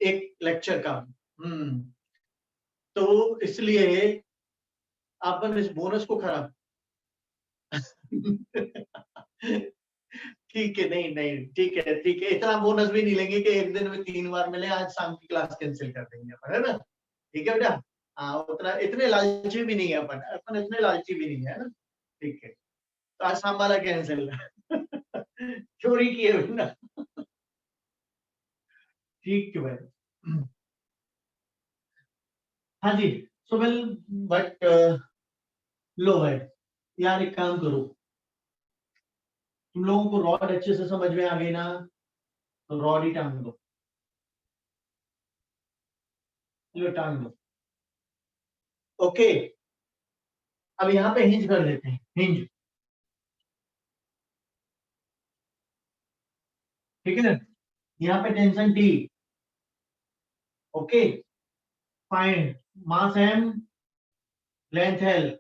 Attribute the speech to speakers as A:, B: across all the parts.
A: एक लेक्चर का। तो इसलिए आपने इस बोनस को खराब ठीक है, नहीं नहीं, ठीक है ठीक है, इतना बोनस भी नहीं लेंगे कि एक दिन में 3 बार मिले, आज शाम की क्लास कैंसिल कर देंगे अपन, है ना? ठीक है बेटा, हाँ उतना इतने लालची भी नहीं है अपन, अपन इतने लालची भी नहीं है ना, ठीक है। तो आज शाम वाला कैंसिल चोरी किए बिना ठीक है भाई। हाँ जी, सो वेल, बट लो भाई, यार एक काम करो, तुम लोगों को रॉड अच्छे से समझ में आ गई ना, तो रॉड ही टांग दो, लो टांग दो। ओके, अब यहाँ पे हिंज कर देते हैं, हिंज, ठीक है ना? यहाँ पे tension T, okay, find mass M, length L,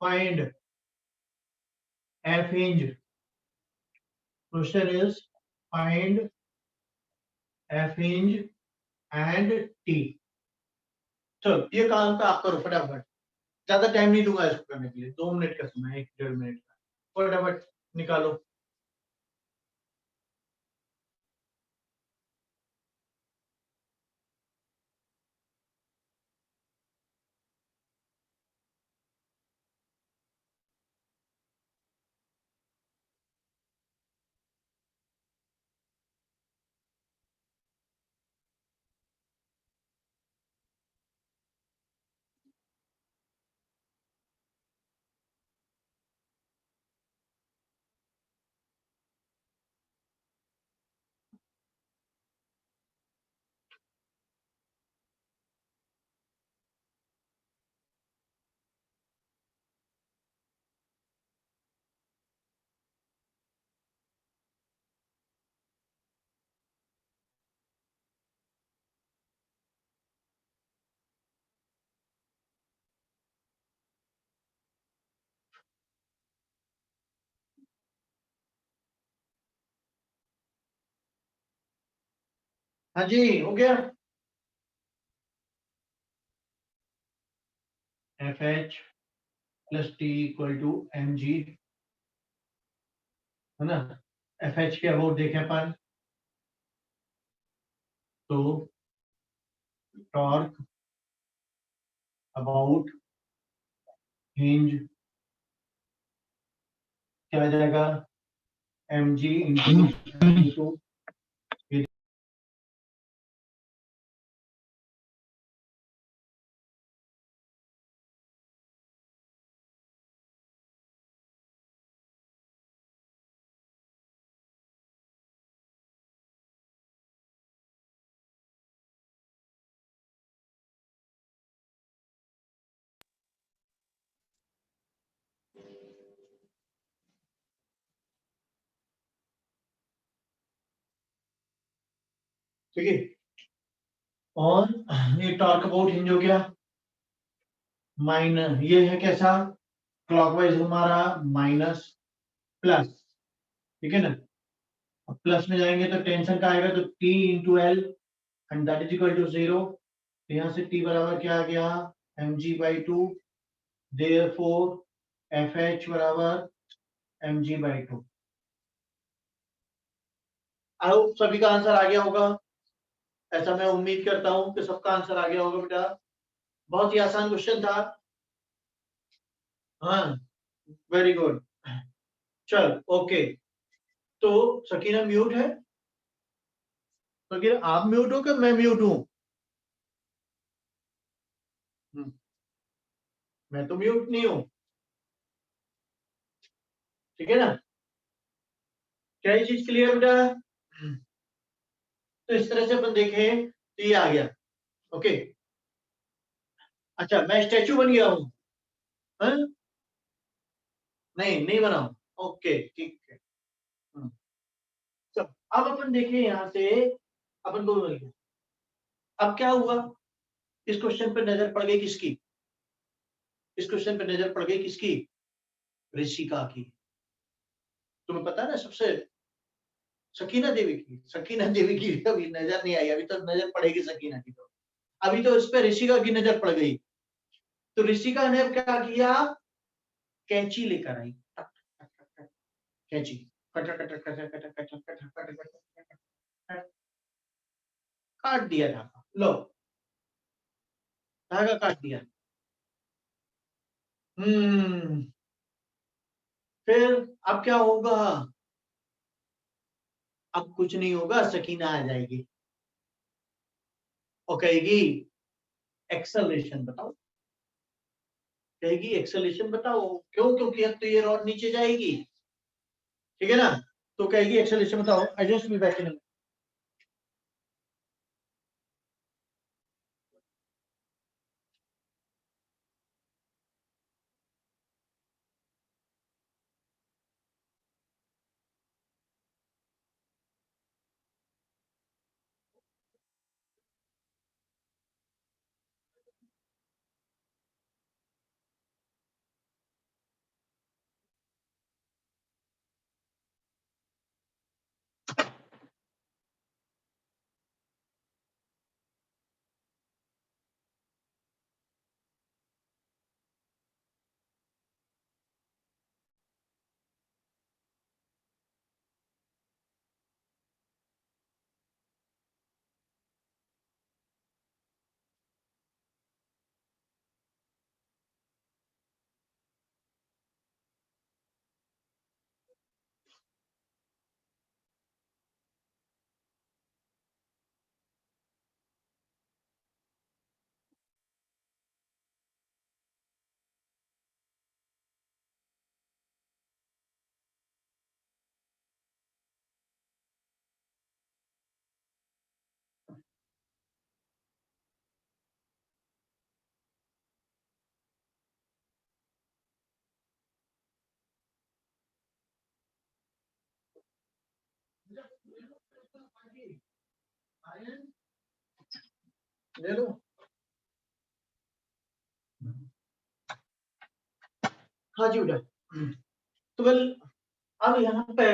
A: find F hinge, question is find F hinge and T. चलो ये काम का आप करो फटाफट, ज्यादा टाइम नहीं दूंगा इसको करने के लिए, 2 मिनट का समय, 1 डेढ़ मिनट का, फटाफट निकालो। हाँ जी, हो गया। F H plus T equal to M G, है ना? एफ एच के अबाउट देखें अपन, तो टॉर्क अबाउट हिंज क्या आ जाएगा, एम जी इंटू, ठीक है। और ये टॉर्क अबाउट हिंज हो गया, माइनस ये है कैसा, क्लॉकवाइज हमारा माइनस प्लस, ठीक है ना? अब प्लस में जाएंगे तो टेंशन का आएगा, तो T into L and that is equal to 0। यहाँ से टी बराबर क्या आ गया, M G by two, therefore F H बराबर M G by two. I hope सभी का आंसर आ गया होगा, ऐसा मैं उम्मीद करता हूं कि सबका आंसर आ गया होगा बेटा, बहुत ही आसान क्वेश्चन था। हाँ, वेरी गुड। चल ओके, तो सकीना म्यूट है, सकीना आप म्यूट हो कि मैं म्यूट हूं? मैं तो म्यूट नहीं हूं, ठीक है ना? क्या ये चीज क्लियर बेटा? तो इस तरह से अपन देखें तो ये आ गया, ओके। अच्छा मैं स्टैचू बन गया हूँ, हाँ? नहीं नहीं बनाऊं, ओके ठीक है। हम्म, चलो अब अपन देखें यहाँ से, अपन को मिल गया। अब क्या हुआ, इस क्वेश्चन पे नजर पड़ गई किसकी, इस क्वेश्चन पे नजर पड़ गई किसकी, ऋषिका की। तुम्हें पता है ना, सबसे सकीना देवी की अभी नजर नहीं आई, अभी तो नजर पड़ेगी सकीना की। तो अभी तो इस पे ऋषिका की नजर पड़ गई, तो ऋषिका ने क्या किया, कैंची लेकर आई, कैंची cutter cutter cutter cutter cutter cutter cutter cutter काट दिया धागा, लो धागा काट दिया। फिर अब क्या होगा, अब कुछ नहीं होगा, सकीना आ जाएगी और कहेगी एक्सेलरेशन बताओ, कहेगी एक्सेलरेशन बताओ, क्यों, क्योंकि अब तो ये रॉड नीचे जाएगी, ठीक है ना, तो कहेगी एक्सेलरेशन बताओ, I just be back in. ले लो, हाँ जी बेटा। तो वेल अब यहाँ पे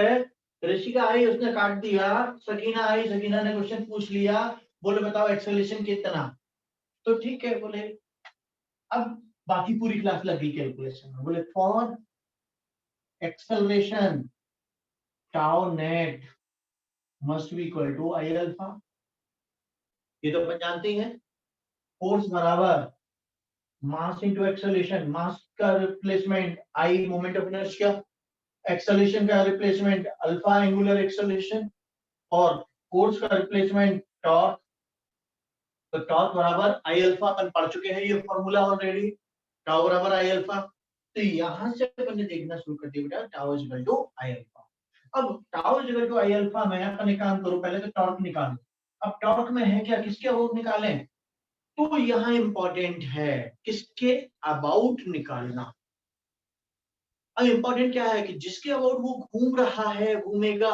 A: ऋषिका आई, उसने काट दिया, सकीना आई, सकीना ने क्वेश्चन पूछ लिया, बोले बताओ एक्सेलरेशन कितना, तो ठीक है बोले, अब बाकी पूरी क्लास लगी कैलकुलेशन में, बोले for acceleration tau net must be equal to I alpha, ये तो अपन जानते ही हैं, फोर्स बराबर मास इनटू एक्सेलरेशन, मास का replacement I moment of inertia, acceleration का रिप्लेसमेंट अल्फा एंगुलर एक्सेलरेशन, और फोर्स का रिप्लेसमेंट टॉर्क, तो टॉर्क बराबर आई अल्फा, अपन पढ़ चुके हैं ये फॉर्मूला ऑलरेडी, टाउ बराबर आई अल्फा, तो यहां से अपन ने देखना शुरू कर दिया बेटा, tau is equal to I alpha. अब tau is equal to I alpha में अपन एक काम करो, पहले तो टॉर्क निकालो, अब टॉर्क में है क्या, किसके अबाउट निकालें, तो यहाँ इंपॉर्टेंट है किसके अबाउट निकालना। अब इंपॉर्टेंट क्या है कि जिसके अबाउट वो घूम रहा है, घूमेगा,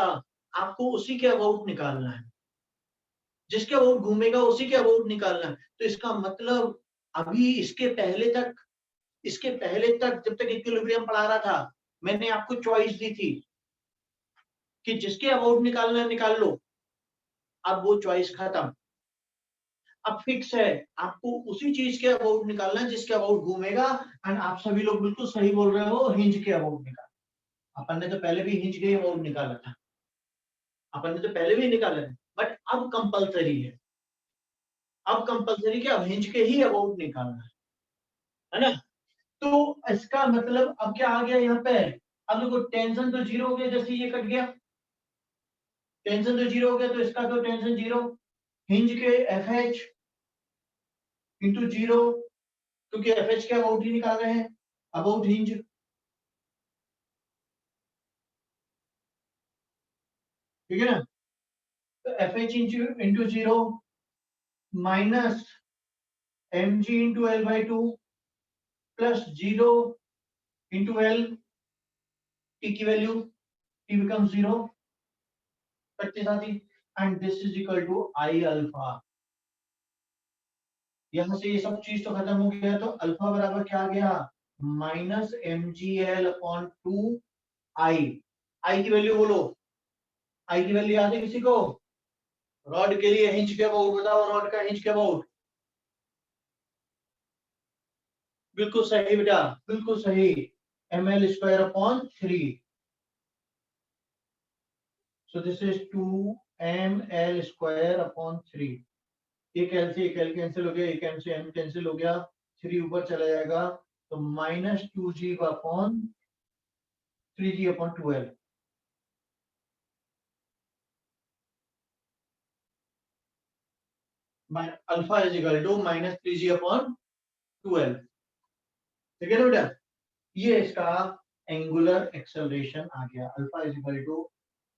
A: आपको उसी के अबाउट निकालना है, जिसके अबाउट घूमेगा उसी के अबाउट निकालना है। तो इसका मतलब अभी इसके पहले तक जब तक इक्विलिब्रियम पढ़ा रहा था, मैंने आपको चॉइस दी थी कि जिसके अबाउट निकालना है निकाल लो, अब वो चॉइस खत्म, अब फिक्स है, आपको उसी चीज के अबाउट निकालना है जिसके अबाउट घूमेगा। एंड आप सभी लोग बिल्कुल सही बोल रहे हो, हिंज के अबाउट निकाल, अपन ने तो पहले भी हिंज के अबाउट निकाला था, अपन ने तो पहले भी निकाला था, बट अब कंपलसरी है, अब कंपलसरी क्या, अब हिंज के ही अबाउट निकालना है ना। तो इसका मतलब अब क्या आ गया यहाँ पे, अब देखो टेंशन तो जीरो हो गया, जैसे ये कट गया टेंशन तो जीरो हो गया, तो इसका तो टेंशन जीरो, हिंज के एफ एच इंटू जीरो, क्योंकि एफ एच के अबाउट ही निकाल रहे हैं, अबाउट हिंज, ठीक है ना, तो F H into zero minus M G into L by two plus zero into L, T की वैल्यू, टी बिकम जीरो, करते साथ ही, and this is equal to I alpha. यहां से ये सब चीज तो खत्म हो गया, तो अल्फा बराबर क्या आ गया, minus M G L upon two I, I की वैल्यू बोलो, आई की वैल्यू याद है किसी को? रॉड के लिए हिंज के अबाउट बताओ, रॉड का हिंज के अबाउट। बिल्कुल सही बेटा, बिल्कुल सही, ml square upon 3। So this is 2ml square upon 3। एक एल से एक एल कैंसिल हो गया, एक एम से एम कैंसिल हो गया, 3 ऊपर चला जाएगा, तो -2g upon 3g upon 12। Alpha is equal to -3g upon 12। ठीक है ना बेटा? ये इसका एंगुलर एक्सेलरेशन आ गया, alpha is equal to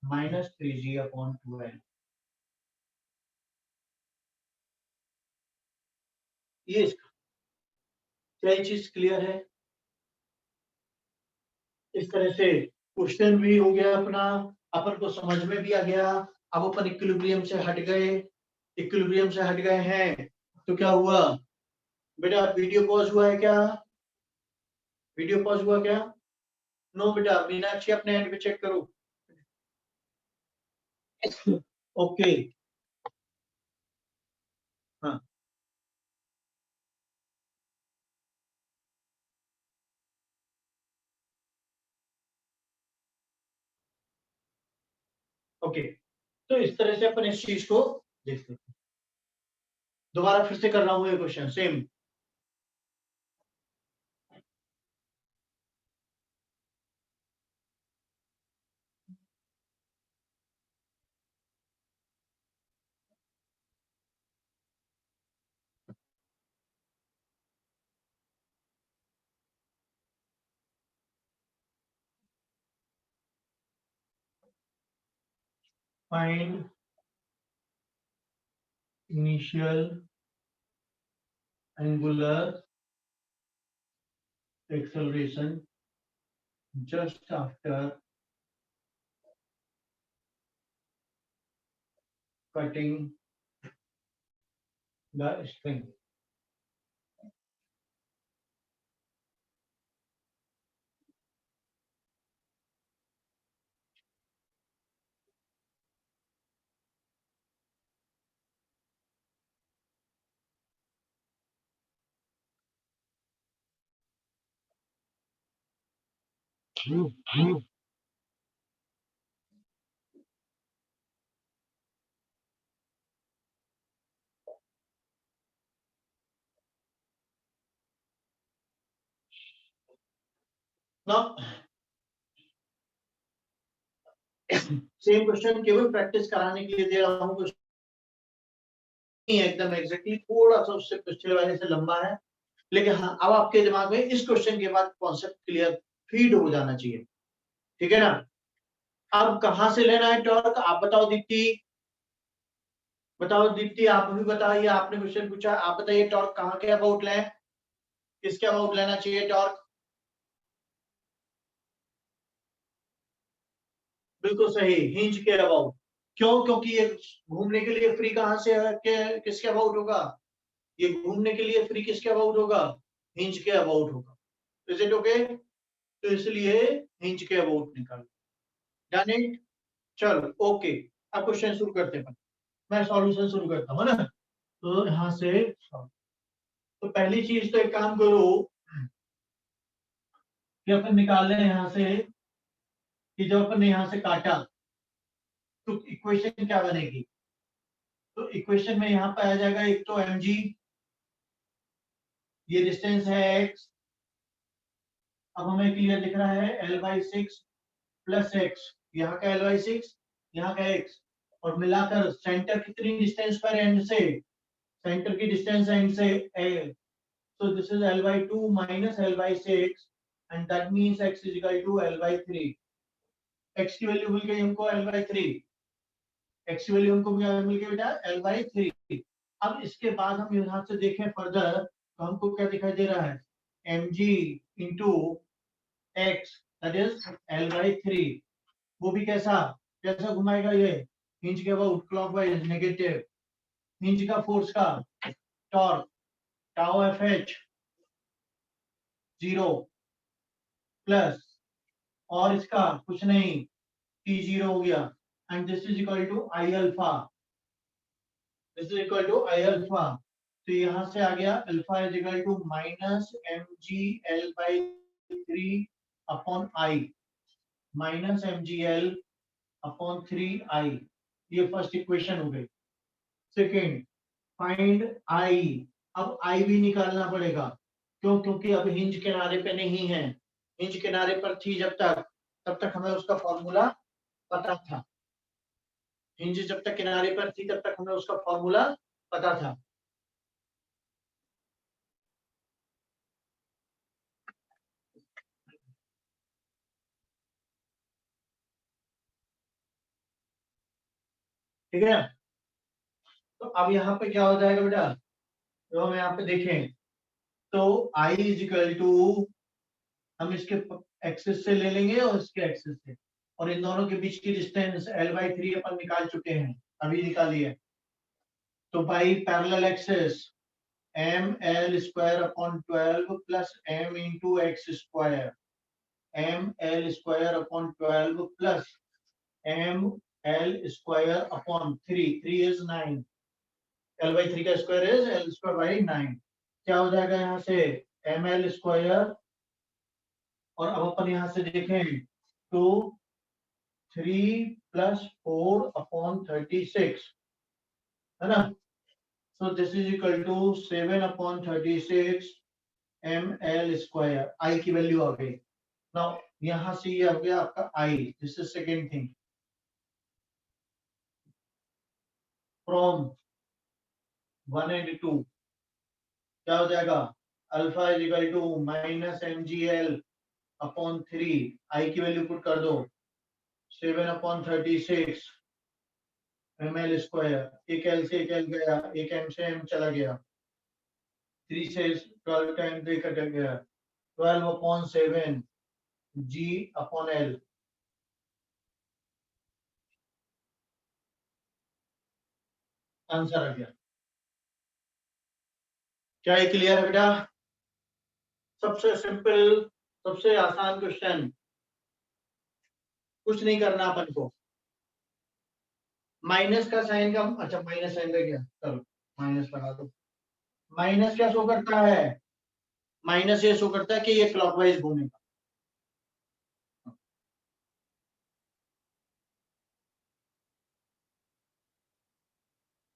A: -3g upon 12। ये इसका, क्या ये चीज क्लियर है? इस तरह से क्वेश्चन भी हो गया अपना, अपन को समझ में भी आ गया। अब अपन इक्विलिब्रियम से हट गए, इक्विलिब्रियम से हट गए हैं, तो क्या हुआ बेटा? वीडियो पॉज हुआ है क्या? वीडियो पॉज हुआ क्या? नो बेटा, मीनाक्षी अपने एंड पे चेक करो। ओके, हाँ ओके। तो इस तरह से अपन इस चीज को देखते हैं। दोबारा फिर से कर रहा हूँ ये question same. Find initial angular acceleration just after cutting the string. Now, same question केवल प्रैक्टिस कराने के लिए दे रहा हूँ, कुछ नहीं है एकदम एग्जैक्टली, थोड़ा सा उससे पिछले वाले से लंबा है, लेकिन हाँ अब आपके दिमाग में इस क्वेश्चन के बाद कॉन्सेप्ट क्लियर फीड हो जाना चाहिए। ठीक है ना? अब कहाँ से लेना है टॉर्क, आप बताओ दीप्ति, बताओ दीप्ति, आप भी बताइए, आपने क्वेश्चन पूछा, आप बताइए टॉर्क कहाँ के अबाउट लें, किसके अबाउट लेना चाहिए टॉर्क? बिल्कुल सही, हिंज के अबाउट। क्यों? क्योंकि ये घूमने के लिए फ्री कहाँ से है, किसके अबाउट होगा? ये घूमने के लिए फ्री किसके अबाउट होगा? हिंज के अबाउट होगा। Is it okay? तो इसलिए हिंज के अबाउट निकाल, डन इट। चलो ओके, अब क्वेश्चन शुरू करते हैं। मैं सॉल्यूशन शुरू करता हूँ ना, तो यहाँ से तो पहली चीज तो एक काम करो कि अपन निकाल लें यहाँ से कि जब अपन ने यहाँ से काटा तो इक्वेशन क्या बनेगी। तो इक्वेशन में यहाँ पे आ जाएगा एक तो mg, ये डिस्टेंस है x, अब हमें क्लियर दिख रहा है l/6 प्लस x, यहाँ का l/6, यहाँ का x, और मिलाकर सेंटर कितनी डिस्टेंस पर एंड से, सेंटर की डिस्टेंस एंड से a, so this is l/2 minus l/6 and that means x is equal to l/3। x की वैल्यू मिल गई हमको l/3, x की वैल्यू हमको मिल गई बेटा l/3। अब इसके बाद हम यहाँ से देखें फर्दर तो हमको क्या दिखाई दे रहा है, mg into x that is l/3। वो भी कैसा, कैसा घुमाएगा ये, हिंज के अबाउट क्लॉकवाइज नेगेटिव, हिंज का फोर्स का torque tau F H 0 plus, और इसका कुछ नहीं, T0 हो गया, and this is equal to I alpha. This is equal to I alpha. तो यहां से आ गया alpha is equal to minus M G L by 3 upon I, minus M G L upon 3 I. ये first equation हो गई। Second, find I. अब I भी निकालना पड़ेगा। क्यों? क्योंकि अब हिंज किनारे पे नहीं है। हिंज किनारे पर थी जब तक, तब तक हमें उसका फॉर्मूला पता था। हिंज जब तक किनारे पर थी तब तक हमें उसका फॉर्मूला पता था। ठीक है। तो अब यहाँ पे क्या हो जाएगा बेटा, तो हम यहाँ पे देखें तो i इज इक्वल टू, हम इसके एक्सिस से ले लेंगे और इसके एक्सिस से, और इन दोनों के बीच की डिस्टेंस l बाई 3 अपन निकाल चुके हैं, अभी निकाली है। तो by parallel axis M L square upon 12 plus M into X square, M L square upon 12 plus M L square upon 3 is 9, L by 3 का square is L square by 9। क्या हो जाएगा यहाँ से एम एल स्क्वायर, और अब अपन यहाँ से देखें तो 3 प्लस 4 अपॉन 36, है ना। So this is equal to 7 upon 36 M L square. I की वैल्यू आ गई। नाउ यहाँ से ये हो गया आपका I. This is second thing from 1 and 2। क्या हो जाएगा, alpha is equal to minus M G L upon 3, I की वैल्यू पुट कर दो 7 अपॉन 36 एम एल स्क्वायर, एक एल से एक एल गया, एक एम से एम चला गया, 3 से 12 का एम 3 कट गया, 12 अपॉन 7 जी अपॉन एल। आंसर आ गया। क्या ये क्लियर है बेटा? सबसे सिंपल, सबसे आसान क्वेश्चन, कुछ नहीं करना अपन को। माइनस का साइन का, अच्छा माइनस साइन का क्या, चलो माइनस लगा दो। माइनस क्या शो करता है, माइनस ये शो करता है कि ये क्लॉकवाइज घूमेगा।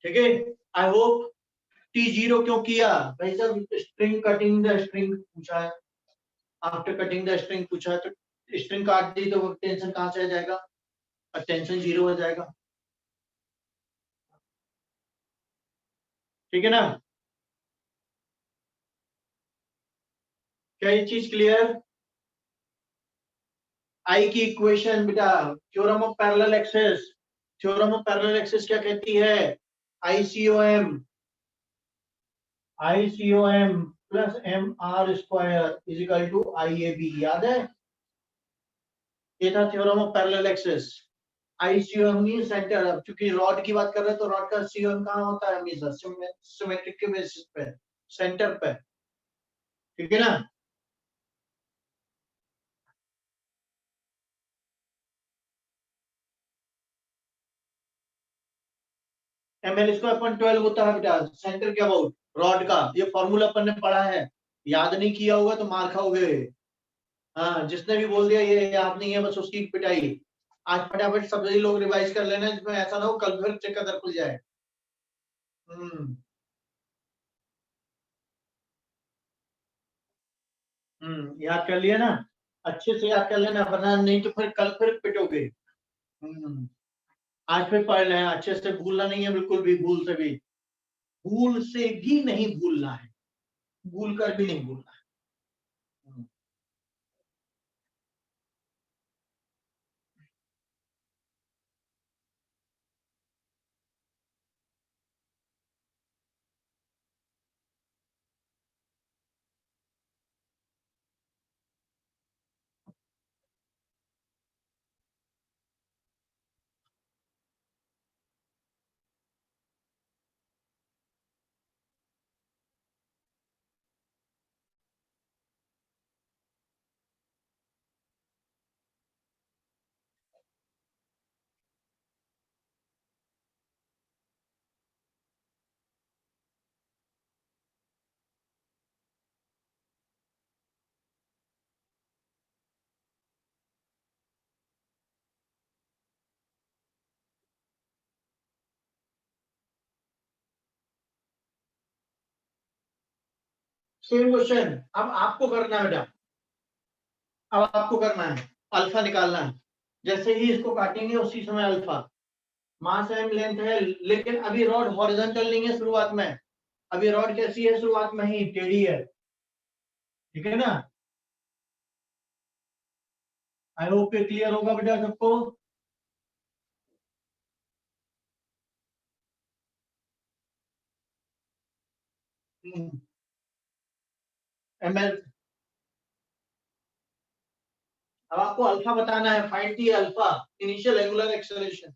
A: ठीक है। I hope. टी जीरो क्यों किया भाई साहब, स्ट्रिंग कटिंग द स्ट्रिंग पूछा है, आफ्टर कटिंग द स्ट्रिंग पूछा है, तो स्ट्रिंग काट दी तो टेंशन कहाँ से आ जाएगा, और टेंशन जीरो हो जाएगा। ठीक है ना। क्या ये चीज क्लियर? आई की इक्वेशन बेटा, theorem of parallel axes, theorem of parallel axes क्या कहती है, ICOM, ICOM plus M R square is equal to I A B, याद है? ये था theorem of parallel axes. ICOM mean centre. अब चूंकि रॉड की बात कर रहे हैं तो रॉड का सीओएम कहाँ होता है, हमेशा सिमेट्रिक के बेसिस पे, सेंटर पे। ठीक है ना। एम एल स्क्वायर अपॉन 12 होता है बेटा सेंटर के अबाउट रॉड का। ये फॉर्मूला अपन ने पढ़ा है, याद नहीं किया होगा तो मार खाओगे। हाँ, जिसने भी बोल दिया ये याद नहीं है बस उसकी पिटाई। आज फटाफट सभी लोग रिवाइज कर लेना, जिसमें ऐसा ना हो कल फिर चक्कर खुल जाए। हम्म। याद कर लिया ना, अच्छे से याद कर लेना, वरना नहीं तो फिर कल फिर पिटोगे। हम्म। आज फिर पढ़ लेना अच्छे से, भूलना नहीं है बिल्कुल भी, भूल से भी, भूल से भी नहीं भूलना है, भूल कर भी नहीं भूलना है। सेम क्वेश्चन अब आपको करना है बेटा, अब आपको करना है अल्फा निकालना है। जैसे ही इसको काटेंगे उसी समय अल्फा, मास एम लेंथ है, लेकिन अभी रॉड हॉरिजॉन्टल नहीं है शुरुआत में, अभी रॉड कैसी है शुरुआत में ही टेढ़ी है, ठीक है ना। आई होप ये क्लियर होगा बेटा सबको। एमएल, अब आपको अल्फा बताना है, find the alpha, initial angular acceleration.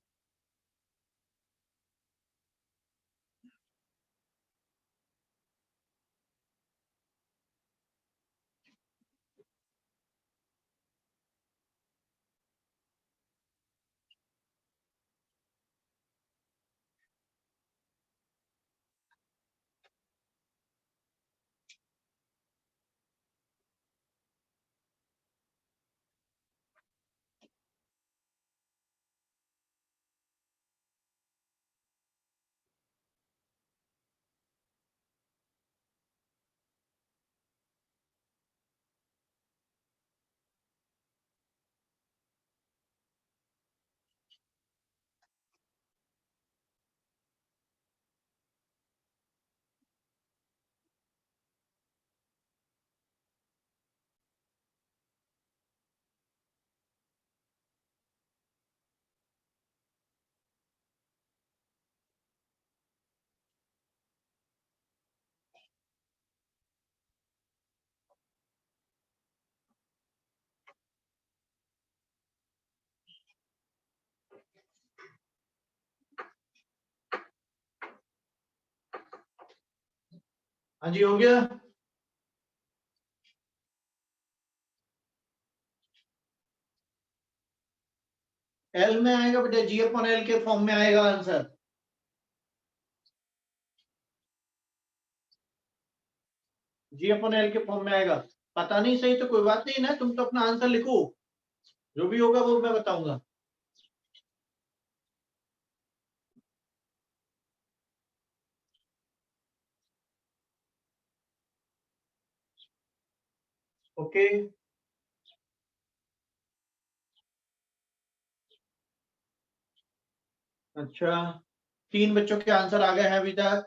A: हाँ जी हो गया। एल में आएगा बेटा, जी अपॉन एल के फॉर्म में आएगा आंसर। जी अपॉन एल के फॉर्म में आएगा। पता नहीं सही तो कोई बात नहीं ना, तुम तो अपना आंसर लिखो, जो भी होगा वो मैं बताऊंगा। ओके। अच्छा, 3 बच्चों के आंसर आ गए हैं अभी तक।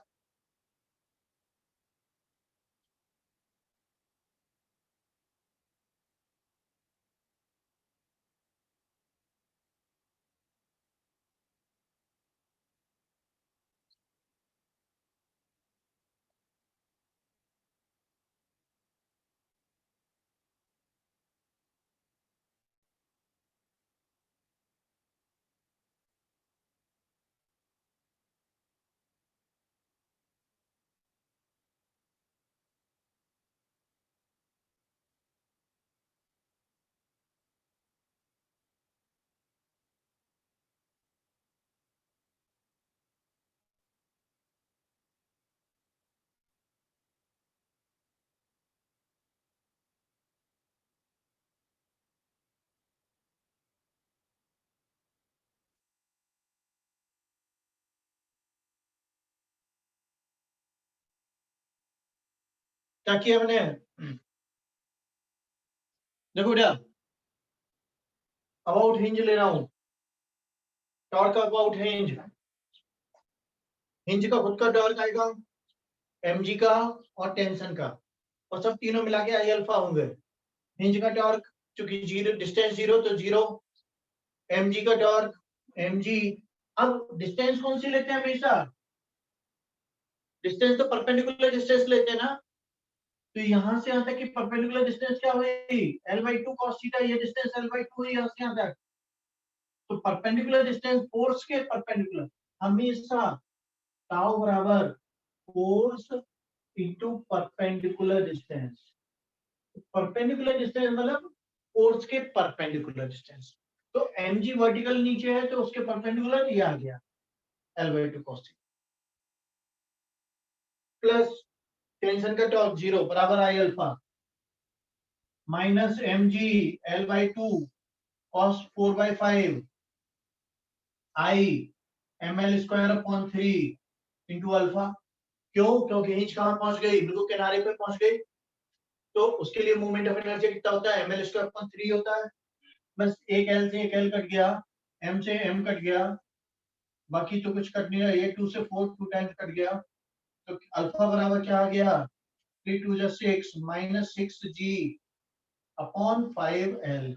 A: क्या किया मैंने, देखो बेटा, अबाउट हिंज ले रहा हूँ, टॉर्क अबाउट हिंज, हिंज का खुद का टॉर्क आएगा, mg का और टेंशन का, और सब तीनों मिला के आई अल्फा होंगे। हिंज का टॉर्क चूंकि जीरो, डिस्टेंस जीरो तो जीरो, mg का टॉर्क mg। अब डिस्टेंस कौन सी लेते हैं हमेशा, डिस्टेंस तो परपेंडिकुलर डिस्टेंस लेते हैं ना, तो यहाँ से यहाँ तक की परपेंडिकुलर डिस्टेंस क्या हुई, l/2 cos थीटा, ये डिस्टेंस l/2 है यहाँ से यहाँ तक। तो परपेंडिकुलर डिस्टेंस फोर्स के परपेंडिकुलर हमेशा टाउ बराबर force into perpendicular distance. Perpendicular distance मतलब फोर्स के परपेंडिकुलर डिस्टेंस। तो mg वर्टिकल नीचे है तो उसके परपेंडिकुलर ये आ गया l/2 cos theta, plus tension का टॉर्क जीरो बराबर I alpha, minus mg l/2 cos 4/5 I ml square upon 3 into alpha. क्यों, क्योंकि हिंज कहां पहुंच गई, बिल्कुल किनारे पे पहुंच गई, तो उसके लिए मोमेंट ऑफ इनर्शिया कितना होता है, ml²/3 होता है। बस एक एल से एक एल कट गया, एम से एम कट गया, बाकी तो कुछ कट नहीं रहा, ये 2 से 4 2 टाइम्स कट गया, तो अल्फा बराबर क्या आ गया, 3 2 6 -6g upon 5l,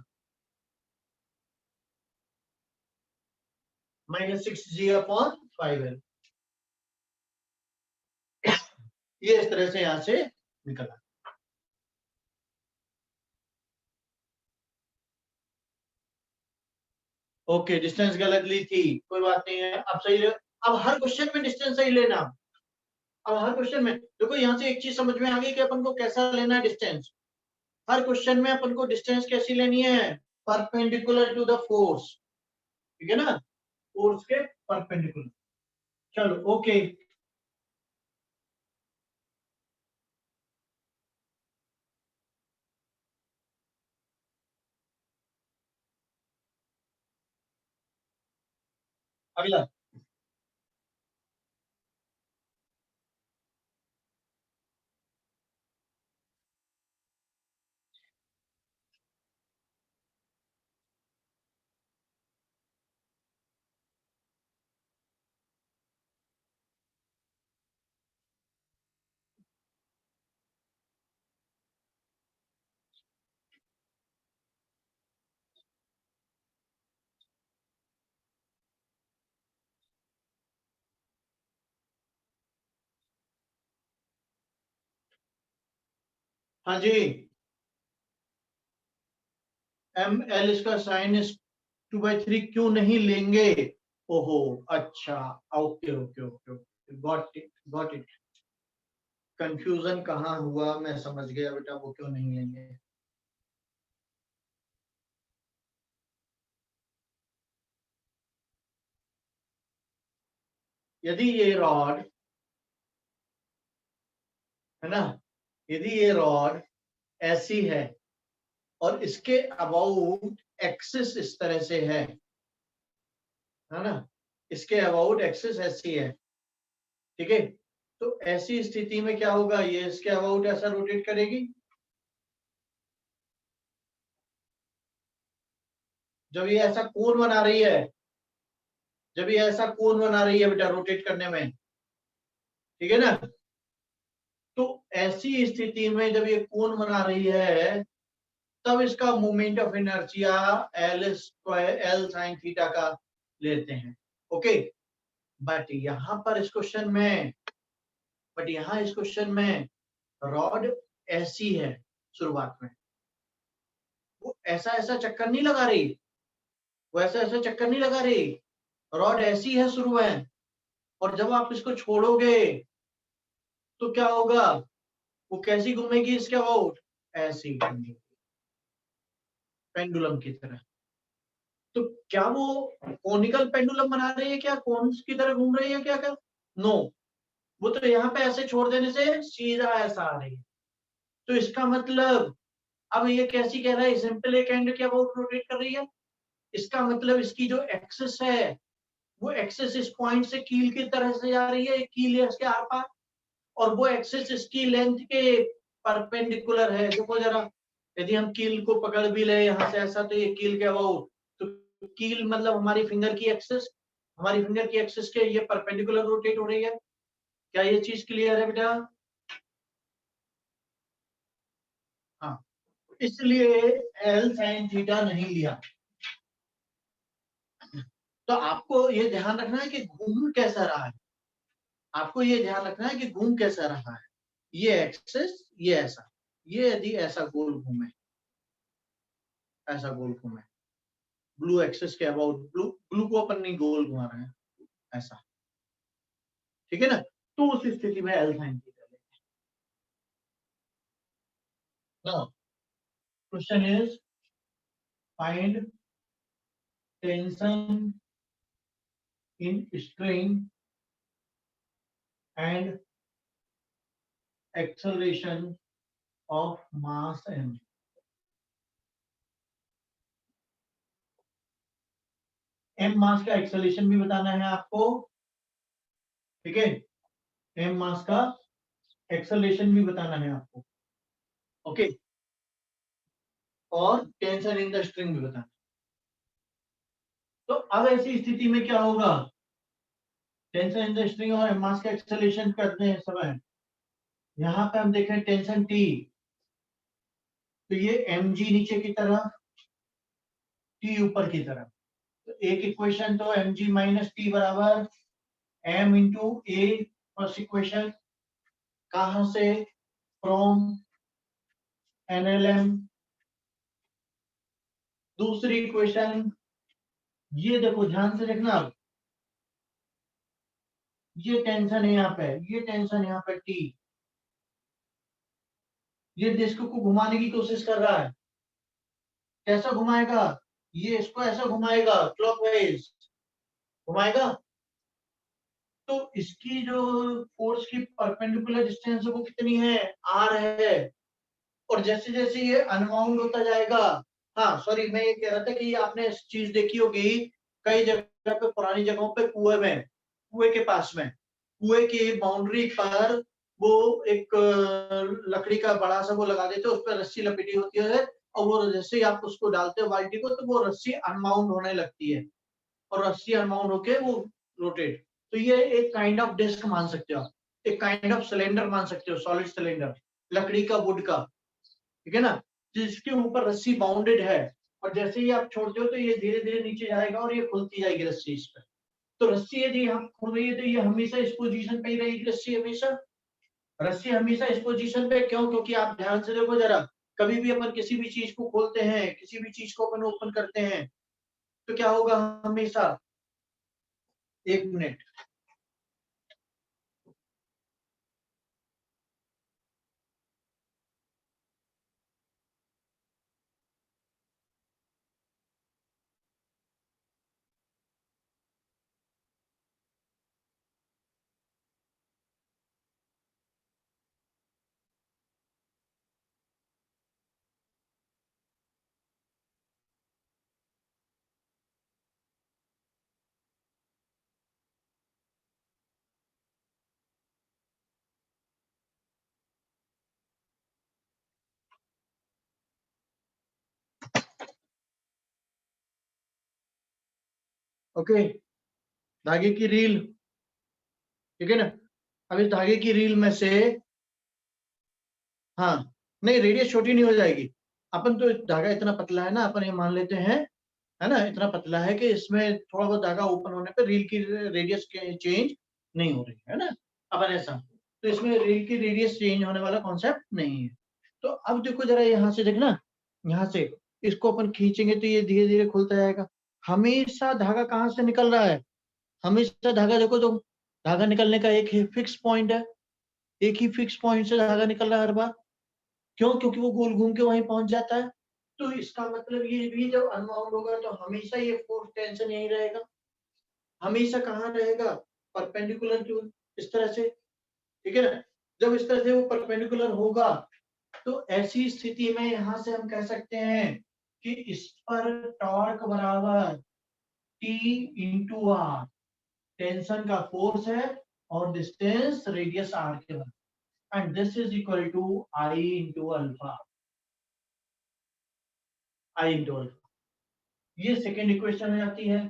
A: -6g upon 5l। ये इस तरह से यहां से निकला। ओके, डिस्टेंस गलत ली थी, कोई बात नहीं है, अब सही। अब हर क्वेश्चन में डिस्टेंस सही लेना। अब हर क्वेश्चन में देखो, यहाँ से एक चीज समझ में आ गई कि अपन को कैसा लेना है डिस्टेंस। हर क्वेश्चन में अपन को डिस्टेंस कैसी लेनी है, परपेंडिकुलर टू द फोर्स, ठीक है ना, फोर्स के परपेंडिकुलर। चलो ओके। अगला, हाँ जी, एम एल इसका साइन इस 2/3 क्यों नहीं लेंगे? ओहो, अच्छा, okay okay okay okay, got it got it. Confusion कहाँ हुआ, मैं समझ गया बेटा, वो क्यों नहीं लेंगे। यदि ये रॉड है ना, यदि ये रॉड ऐसी है और इसके अबाउट एक्सिस इस तरह से है ना, इसके अबाउट एक्सिस ऐसी है, ठीक है, तो ऐसी स्थिति में क्या होगा, ये इसके अबाउट ऐसा रोटेट करेगी। जब ये ऐसा कोण बना रही है, जब ये ऐसा कोण बना रही है बेटा रोटेट करने में, ठीक है ना, तो ऐसी स्थिति में जब ये कोण बना रही है, तब इसका moment of inertia L square L sine theta का लेते हैं। ओके, बट यहां पर इस क्वेश्चन में, बट यहां इस क्वेश्चन में रॉड ऐसी है शुरुआत में, वो ऐसा ऐसा चक्कर नहीं लगा रही, वो ऐसा ऐसा चक्कर नहीं लगा रही, रॉड ऐसी है शुरू में, और जब आप इसको छोड़ोगे तो क्या होगा, वो कैसी घूमेगी इसके अबाउट, ऐसी घूमेगी, पेंडुलम की तरह। तो क्या वो कोनिकल पेंडुलम बना रही है क्या, कोन्स की तरह घूम रही है क्या, क्या नो, वो तो यहाँ पे ऐसे छोड़ देने से सीधा ऐसा आ रही है। तो इसका मतलब, अब ये कैसी कह रहा है, सिंपल एक एंड के अबाउट रोटेट कर रही है, इसका मतलब इसकी जो एक्सिस है, वो एक्सिस इस पॉइंट से कील की तरह से जा रही है, कील है इसके आर पार, और वो एक्सिस इसकी लेंथ के परपेंडिकुलर है। देखो जरा, यदि हम कील को पकड़ भी ले यहाँ से ऐसा, तो ये कील के अबाउट, तो कील मतलब हमारी फिंगर की एक्सिस, हमारी फिंगर की एक्सिस के ये परपेंडिकुलर रोटेट हो रही है। क्या ये चीज क्लियर है बेटा? हाँ, इसलिए एल साइन थीटा नहीं लिया। तो आपको ये ध्यान रखना है कि घूम कैसा रहा है, आपको ये ध्यान रखना है कि घूम कैसा रहा है, ये एक्सिस, ये ऐसा, ये यदि ऐसा गोल घूमे, ऐसा गोल घूमे, ब्लू एक्सिस के अबाउट, ब्लू ब्लू को अपन नहीं गोल घुमा रहे हैं, ऐसा, ठीक है ना, तो उस स्थिति में एल साइन थीटा लेंगे। Now question is find tension in string and acceleration of mass m। m मास का एक्सेलरेशन भी बताना है आपको, ठीक है, m मास का एक्सेलरेशन भी बताना है आपको। ओके, और टेंशन इन द स्ट्रिंग भी बताना। तो अब ऐसी स्थिति में क्या होगा, टेंशन इन द स्ट्रिंग और मास का एक्सेलरेशन करते हैं समय, यहाँ पे हम देखें टेंशन टी, तो ये mg नीचे की तरफ, t ऊपर की तरफ। तो एक इक्वेशन तो mg माइनस टी बराबर m इंटू ए, फर्स्ट इक्वेशन कहां से, फ्रॉम NLM। दूसरी इक्वेशन, ये देखो ध्यान से देखना, ये टेंशन है यहाँ पे, ये टेंशन यहाँ पे टी, ये डिस्क को घुमाने की कोशिश कर रहा है, कैसा घुमाएगा, ये इसको ऐसा घुमाएगा, क्लॉकवाइज घुमाएगा। तो इसकी जो फोर्स की परपेंडिकुलर डिस्टेंस है वो कितनी है, r है। और जैसे जैसे ये अनबाउंड होता जाएगा, हाँ सॉरी मैं ये कह रहा था कि ये आपने चीज देखी होगी कई जगह पे, पुरानी जगहों पे कुएं में, कुएं के पास में, कुएं की बाउंड्री पर वो एक लकड़ी का बड़ा सा वो लगा देते हैं, उस पर रस्सी लपेटी होती है, और वो जैसे ही आप उसको डालते हो बाल्टी को तो वो रस्सी अनबाउंड होने लगती है, और रस्सी अनबाउंड होके वो रोटेट। तो ये एक काइंड ऑफ डिस्क मान सकते हो आप, एक काइंड ऑफ सिलेंडर मान सकते हो, सॉलिड सिलेंडर, लकड़ी का, वुड का, ठीक है ना, जिसके ऊपर रस्सी बाउंडेड है, और जैसे ही आप छोड़ते हो तो ये धीरे धीरे नीचे जाएगा और ये खुलती जाएगी रस्सी इस पर। तो रस्सी यदि हम खुल रही है तो ये हमेशा इस पोजीशन पे ही रहेगी रस्सी, हमेशा रस्सी हमेशा इस पोजीशन पे। क्यों, क्योंकि आप ध्यान से देखो जरा, कभी भी अपन किसी भी चीज को खोलते हैं, किसी भी चीज को अपन ओपन करते हैं, तो क्या होगा हमेशा, एक मिनट, ओके, धागे की रील, ठीक है ना। अब इस धागे की रील में से, हाँ नहीं रेडियस छोटी नहीं हो जाएगी, अपन तो धागा इतना पतला है ना, अपन ये मान लेते हैं, है ना, इतना पतला है कि इसमें थोड़ा बहुत धागा ओपन होने पे रील की रेडियस चेंज नहीं हो रही है ना, अपन ऐसा, तो इसमें रील की रेडियस चेंज होने वाला कॉन्सेप्ट नहीं है। तो अब देखो जरा यहाँ से देखना, यहाँ से इसको अपन खींचेंगे तो ये धीरे धीरे खुलता जाएगा। हमेशा धागा कहाँ से निकल रहा है, हमेशा धागा देखो, तो धागा निकलने का एक ही फिक्स पॉइंट है, एक ही फिक्स पॉइंट से धागा निकल रहा है हर बार। क्यों, क्योंकि वो गोल घूम के वहीं पहुंच जाता है। तो इसका मतलब ये भी जब अनबाउंड होगा तो हमेशा ये फोर्स टेंशन यही रहेगा, हमेशा कहाँ रहेगा, परपेंडिकुलर टू, इस तरह से, ठीक है ना। जब इस तरह से वो परपेंडिकुलर होगा तो ऐसी स्थिति में यहां से हम कह सकते हैं कि इस पर टॉर्क बराबर टी इंटू आर, टेंशन का फोर्स है और डिस्टेंस रेडियस आर के बराबर, and this is equal to I into alpha, I into alpha. ये सेकेंड इक्वेशन हो जाती है।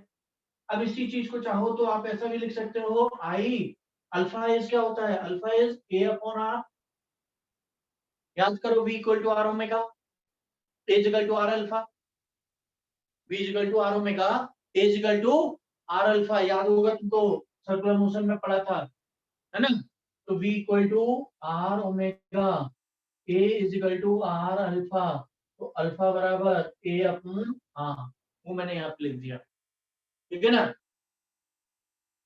A: अब इसी चीज को चाहो तो आप ऐसा भी लिख सकते हो, आई अल्फा इज क्या होता है, alpha is A upon R, याद करो v equal to R omega, A equal to R alpha, v equal to R omega, A equal to R alpha, याद होगा तुमको, सर्कुलर मोशन में पढ़ा था, है ना। तो v equal to R omega, A is equal to R alpha, तो अल्फा बराबर ए अपॉन, हाँ वो मैंने यहाँ पे लिख दिया, ठीक है ना।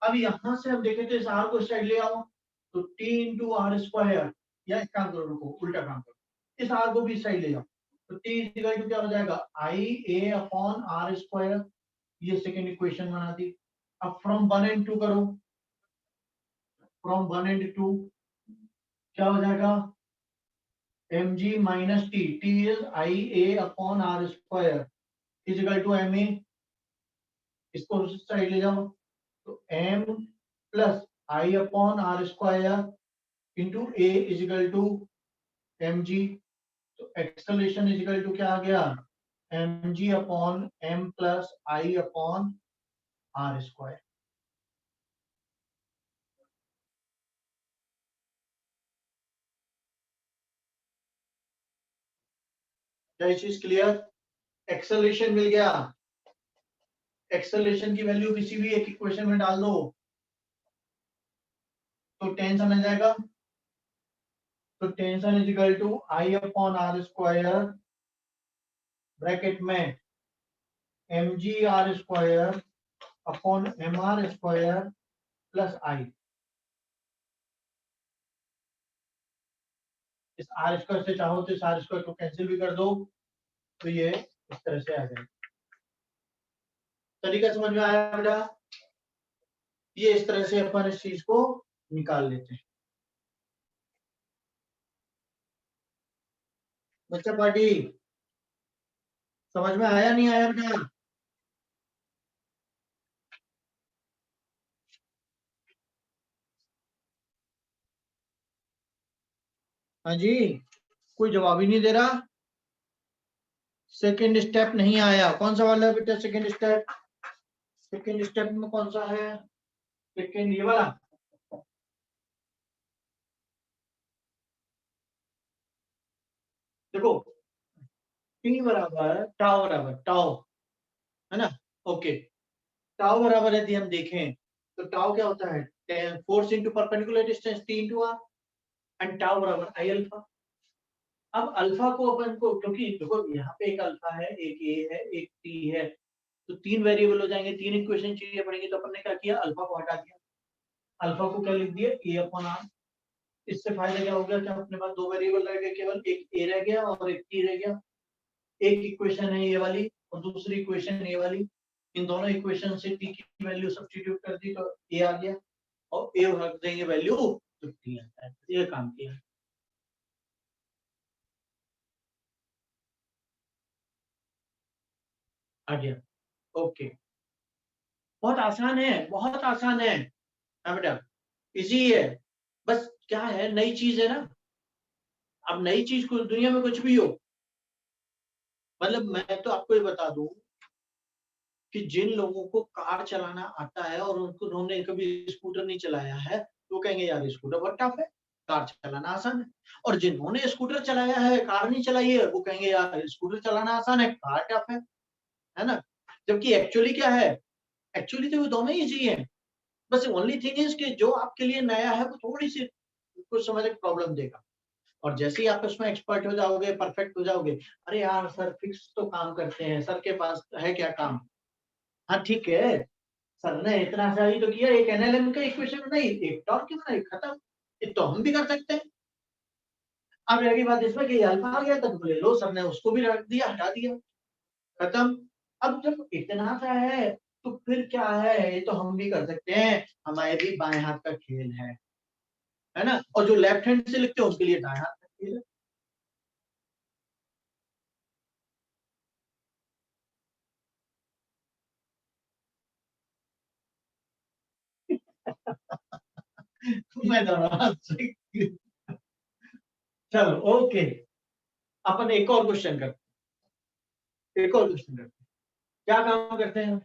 A: अब यहां से हम देखें तो इस आर को साइड ले आओ, तो टी इंटू आर स्क्वायर, या एक काम करो, रुको उल्टा काम करो, इस आर को भी साइड ले जाओ, तो टी इक्वल टू क्या हो जाएगा, I A upon R square, ये सेकेंड इक्वेशन बना दी। अब फ्रॉम वन एंड टू करो, फ्रॉम वन एंड टू क्या हो जाएगा, M G minus T, T is I A upon R square is equal to M A, इसको side ले जाओ, तो M plus I upon R square into A is equal to M G, तो acceleration is equal to क्या आ गया, mg upon m plus I upon R square. क्या ये चीज क्लियर? एक्सेलरेशन मिल गया, एक्सेलरेशन की वैल्यू किसी भी एक इक्वेशन में डाल दो तो टेंशन आ जाएगा। तो tension is equal to I upon R square bracket में M G R square upon M R square plus I. इस आर स्क्वायर से चाहो तो इस आर स्क्वायर को कैंसिल भी कर दो तो ये इस तरह से आ जाएगा। तरीका समझ में आया बेटा? ये इस तरह से अपन इस चीज को निकाल लेते हैं। बच्चा पार्टी समझ में आया नहीं आया बेटा? हाँ जी, कोई जवाब ही नहीं दे रहा। सेकेंड स्टेप नहीं आया। कौन सा वाला है बेटा सेकेंड स्टेप? सेकेंड स्टेप में कौन सा है? सेकेंड ये वाला। देखो टी बराबर टाउ बराबर टाउ, है ना? ओके, टाउ बराबर यदि हम देखें तो टाउ क्या होता है, force into perpendicular distance T into R, and tau बराबर आई अल्फा। अब अल्फा को अपन को, क्योंकि देखो यहाँ पे एक अल्फा है, एक ए है, एक टी है, तो तीन वेरिएबल हो जाएंगे, तीन इक्वेशन चाहिए पड़ेंगे, तो अपन ने क्या किया, अल्फा को हटा दिया, अल्फा को क्या लिख दिया, ए अपॉन आर। इससे फायदा क्या हो गया कि अपने पास दो वेरिएबल रह गए, केवल एक ए रह गया और एक टी रह गया। एक इक्वेशन है ये वाली और दूसरी इक्वेशन ये वाली, इन दोनों इक्वेशन से टी की वैल्यू सब्स्टिट्यूट कर दी तो ए आ गया, और ए रख देंगे वैल्यू तो टी आता है। ये काम किया। आ गया। ओके, बहुत आसान है, बहुत आसान है। हाँ बेटा, इजी है। बस क्या है, नई चीज है ना। अब नई चीज को दुनिया में कुछ भी हो, मतलब मैं तो आपको ये बता दूं कि जिन लोगों को कार चलाना आता है और उनको, उन्होंने कभी स्कूटर नहीं चलाया है, तो कहेंगे यार स्कूटर बहुत टफ है, कार चलाना आसान है। और जिन्होंने स्कूटर चलाया है, कार नहीं चलाई है, वो कहेंगे यार स्कूटर चलाना आसान है, कार टफ है ना? जबकि एक्चुअली क्या है, एक्चुअली तो वो दोनों ही इजी है। बस ओनली थिंग इज कि जो आपके लिए नया है वो थोड़ी सी कुछ समझ प्रॉब्लम देगा, और जैसे ही आप उसमें एक्सपर्ट हो जाओगे, परफेक्ट हो जाओगे, अरे यार सर फिक्स तो काम करते हैं, सर के पास है क्या काम? हाँ ठीक है, सर ने इतना सही तो किया, एक एनएलएम का इक्वेशन बनाई, एक टॉर्क की बनाई, खत्म। ये तो हम भी कर सकते हैं। अब रह गई बात इसमें कि अल्फा आ गया, तो बोले लो सर ने उसको भी रख दिया, हटा दिया, खत्म। अब जब इतना सा है तो फिर क्या है, ये तो हम भी कर सकते हैं, हमारे भी बाएं हाथ का खेल है ना? और जो लेफ्ट हैंड से लिखते हैं उसके लिए दाएं हाथ का खेल है। मैं दोनों हाथ से। चलो ओके, अपन एक और क्वेश्चन करते हैं, एक और क्वेश्चन करते हैं। क्या काम करते हैं?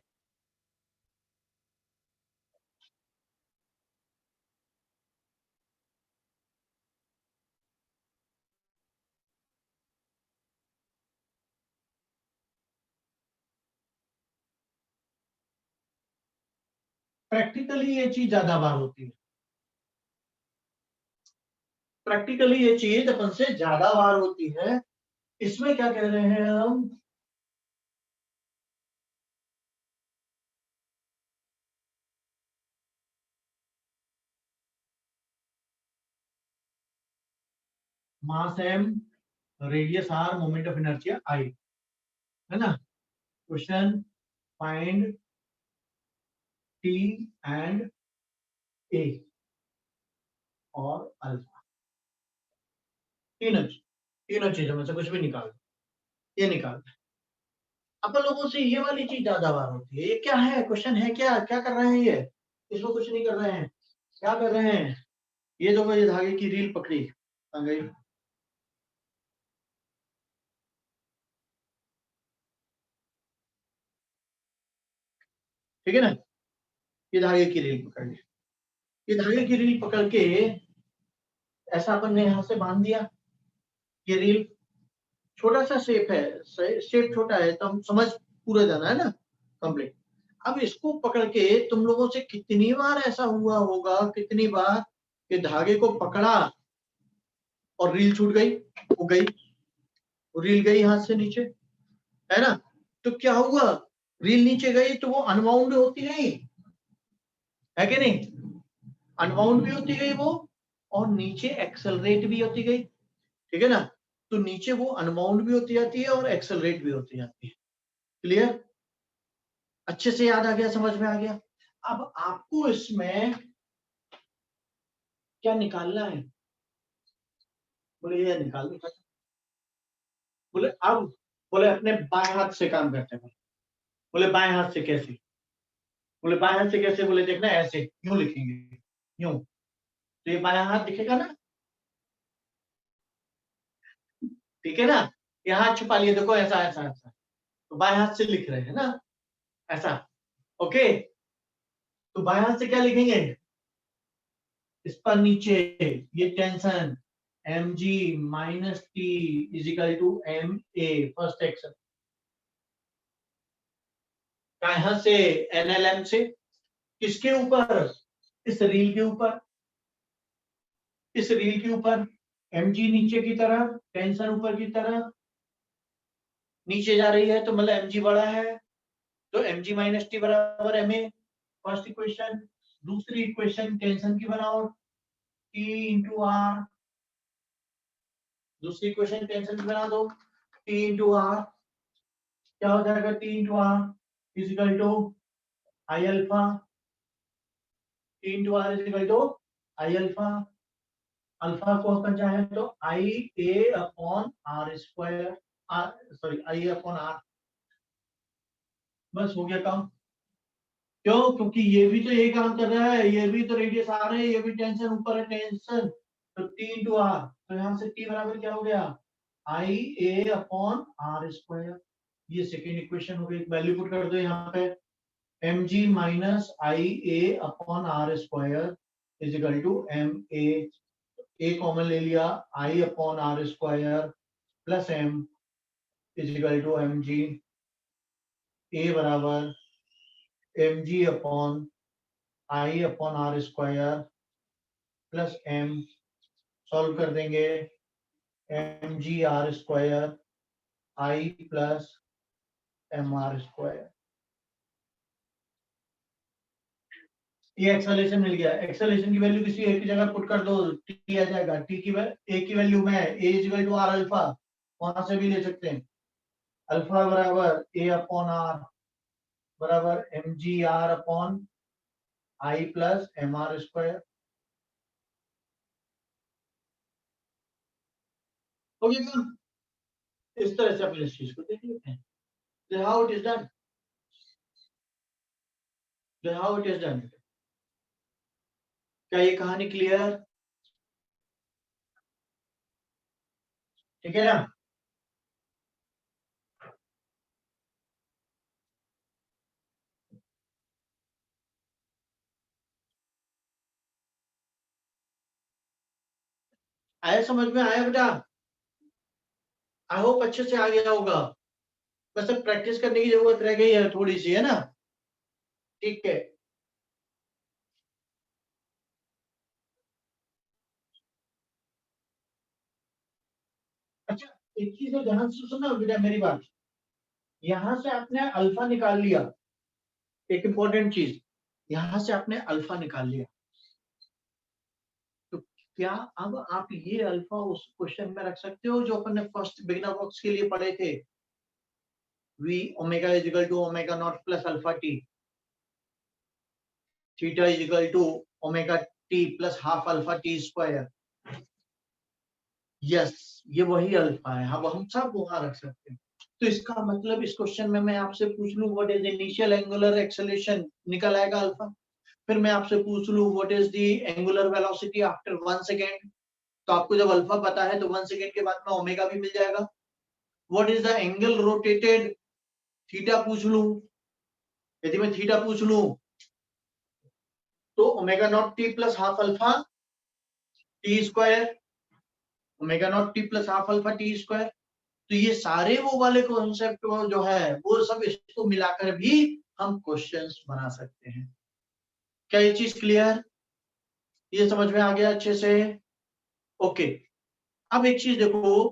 A: प्रैक्टिकली ये चीज ज्यादा बार होती है, प्रैक्टिकली ये चीज अपन से ज्यादा बार होती है। इसमें क्या कह रहे हैं हम, mass M, radius R, moment of inertia I, है ना? Question, find T and A और अल्फा, तीनों चीजों में से कुछ भी निकाल, ये निकाल। अपन लोगों से ये वाली चीज ज्यादा बार होती है। ये क्या है, क्वेश्चन है क्या, क्या कर रहे हैं ये? इसमें कुछ नहीं कर रहे हैं, क्या कर रहे हैं, ये जो मुझे धागे की रील पकड़ी आ गई, ठीक है ना। ये धागे की रील पकड़ ली, ये धागे की रील पकड़ के ऐसा अपन ने यहां से बांध दिया। ये रील छोटा सा शेप है, शेप छोटा है तो हम समझ पूरा जाना है ना कंप्लीट। अब इसको पकड़ के तुम लोगों से कितनी बार ऐसा हुआ होगा, कितनी बार कि धागे को पकड़ा और रील छूट गई, वो गई, वो रील गई हाथ से नीचे, है ना। तो क्या हुआ, रील नीचे गई तो वो अनबाउंड होती गई, है कि नहीं, अनबाउंड भी होती गई वो, और नीचे एक्सेलरेट भी होती गई, ठीक है ना। तो नीचे वो अनबाउंड भी होती जाती है और एक्सेलरेट भी होती जाती है। क्लियर, अच्छे से याद आ गया, समझ में आ गया। अब आपको इसमें क्या निकालना है, बोले ये निकाल दो। बोले अब, बोले अपने बाएं हाथ से काम करते हैं। बोले बाएं हाथ से कैसे, बोले बाएं हाथ से कैसे, बोले देखना ऐसे यूं लिखेंगे, यूं, तो ये बायां हाथ दिखेगा ना, ठीक है ना। यहाँ छुपा लिए, देखो ऐसा ऐसा ऐसा, तो बाएं हाथ से लिख रहे हैं ना, ऐसा, ओके। तो बाएं हाथ से क्या लिखेंगे, इस पर नीचे ये tension mg minus T is equal to M A, first action, कहां से, एनएलएम से, किसके ऊपर, इस रील के ऊपर, इस रील के ऊपर, mg नीचे की तरफ, टेंशन ऊपर की तरफ, नीचे जा रही है तो मतलब mg बड़ा है, तो mg माइनस टी बराबर एम ए, फर्स्ट इक्वेशन। दूसरी इक्वेशन टेंशन की बनाओ, टी इंटू आर, दूसरी इक्वेशन टेंशन की बना दो, टी इंटू आर, क्या हो जाएगा, T into R is equal to I alpha, T into R is equal to I alpha, alpha को अपन चाहे तो I A upon R square, sorry I upon R, बस हो गया काम। क्यों, क्योंकि ये भी तो यही काम कर रहा है, ये भी तो रेडियस आर है, ये भी टेंशन ऊपर है, टेंशन, तो टी इंटू आर, तो यहाँ से टी बराबर क्या हो गया, I A upon R square. ये सेकेंड इक्वेशन हो गई, वैल्यू पुट कर दो यहाँ पे, mg minus I A upon R square is equal to M A common ले लिया, I upon R square plus M is equal to M G, A बराबर M G upon I upon R square plus M, solve कर देंगे, M G R square I plus M R square. ये acceleration मिल गया, acceleration की value किसी एक जगह put कर दो, टी आ जाएगा, टी की ए की वैल्यू में A is equal to R alpha, वहां से भी ले सकते हैं, अल्फा बराबर ए अपॉन आर बराबर M G R upon I plus M R square, हो गया। इस तरह से अपने इस चीज को देख लेते हैं, how it is done, how it is done. क्या ये कहानी क्लियर, ठीक है ना। आया समझ में, आया बेटा, आई होप अच्छे से आ गया होगा, बस अब प्रैक्टिस करने की जरूरत रह गई है थोड़ी सी, है ना, ठीक है। अच्छा, एक चीज है, ध्यान से सुनना बेटा मेरी बात, यहां से आपने अल्फा निकाल लिया, एक इंपॉर्टेंट चीज, यहां से आपने अल्फा निकाल लिया, तो क्या अब आप ये अल्फा उस क्वेश्चन में रख सकते हो जो अपन ने फर्स्ट बिगिनर बॉक्स के लिए पढ़े थे, v omega is equal to omega not plus alpha T, theta is equal to omega T plus half alpha T square, yes, ये वही अल्फा है, अब हम सब वहां रख सकते हैं। तो इसका मतलब इस क्वेश्चन में मैं आपसे पूछ लूं what is initial angular acceleration, निकल आएगा अल्फा। फिर मैं आपसे पूछ लूं what is the angular velocity after 1 second, तो आपको जब अल्फा पता है तो 1 सेकेंड के बाद में ओमेगा भी मिल जाएगा। What is the angle rotated, theta पूछ लूं, यदि मैं थीटा पूछ लूं तो omega naught T plus half alpha T square, omega naught T plus half alpha T square. तो ये सारे वो वाले कॉन्सेप्ट जो है वो सब इसको मिलाकर भी हम क्वेश्चंस बना सकते हैं। क्या ये चीज क्लियर? ये समझ में आ गया अच्छे से? ओके। अब एक चीज देखो,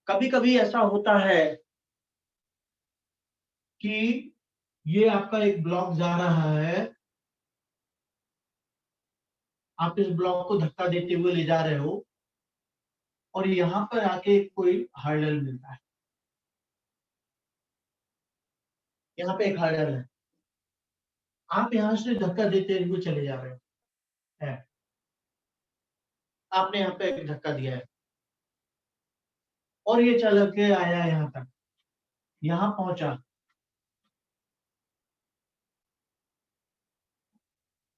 A: कभी कभी ऐसा होता है कि ये आपका एक ब्लॉक जा रहा है, आप इस ब्लॉक को धक्का देते हुए ले जा रहे हो और यहां पर आके कोई हर्डल मिलता है, यहाँ पे एक हर्डल है, आप यहां से धक्का देते हुए चले जा रहे हो है, आपने यहाँ पे एक धक्का दिया है और ये चल के आया यहाँ तक, यहाँ पहुंचा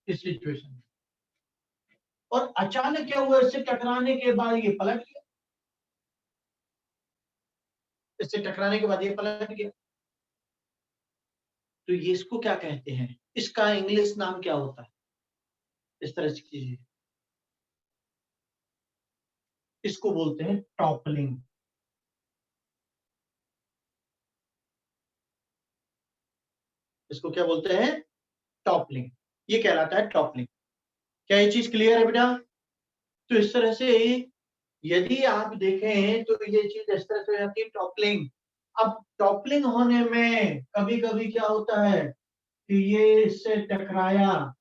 A: इस सिचुएशन में, और अचानक क्या हुआ, इससे टकराने के बाद ये पलट गया, इससे टकराने के बाद ये पलट गया। तो ये इसको क्या कहते हैं, इसका इंग्लिश नाम क्या होता है? इस तरह से कीजिए, इसको बोलते हैं टॉपलिंग। इसको क्या बोलते हैं? टॉपलिंग। ये कहलाता है टॉपलिंग। क्या ये चीज क्लियर है बेटा? तो इस तरह से यदि आप देखें तो ये चीज इस तरह से हो जाती है टॉपलिंग। अब टॉपलिंग होने में कभी कभी क्या होता है कि ये इससे टकराया,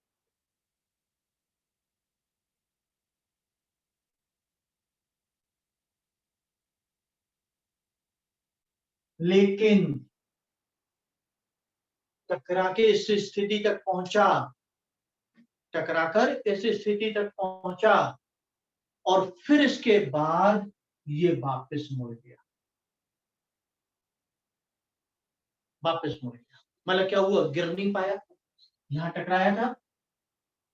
A: लेकिन टकरा के इस स्थिति तक पहुंचा, टकराकर इस स्थिति तक पहुंचा और फिर इसके बाद ये वापस मुड़ गया, वापस मुड़ गया। मतलब क्या हुआ, गिर नहीं पाया, यहाँ टकराया था,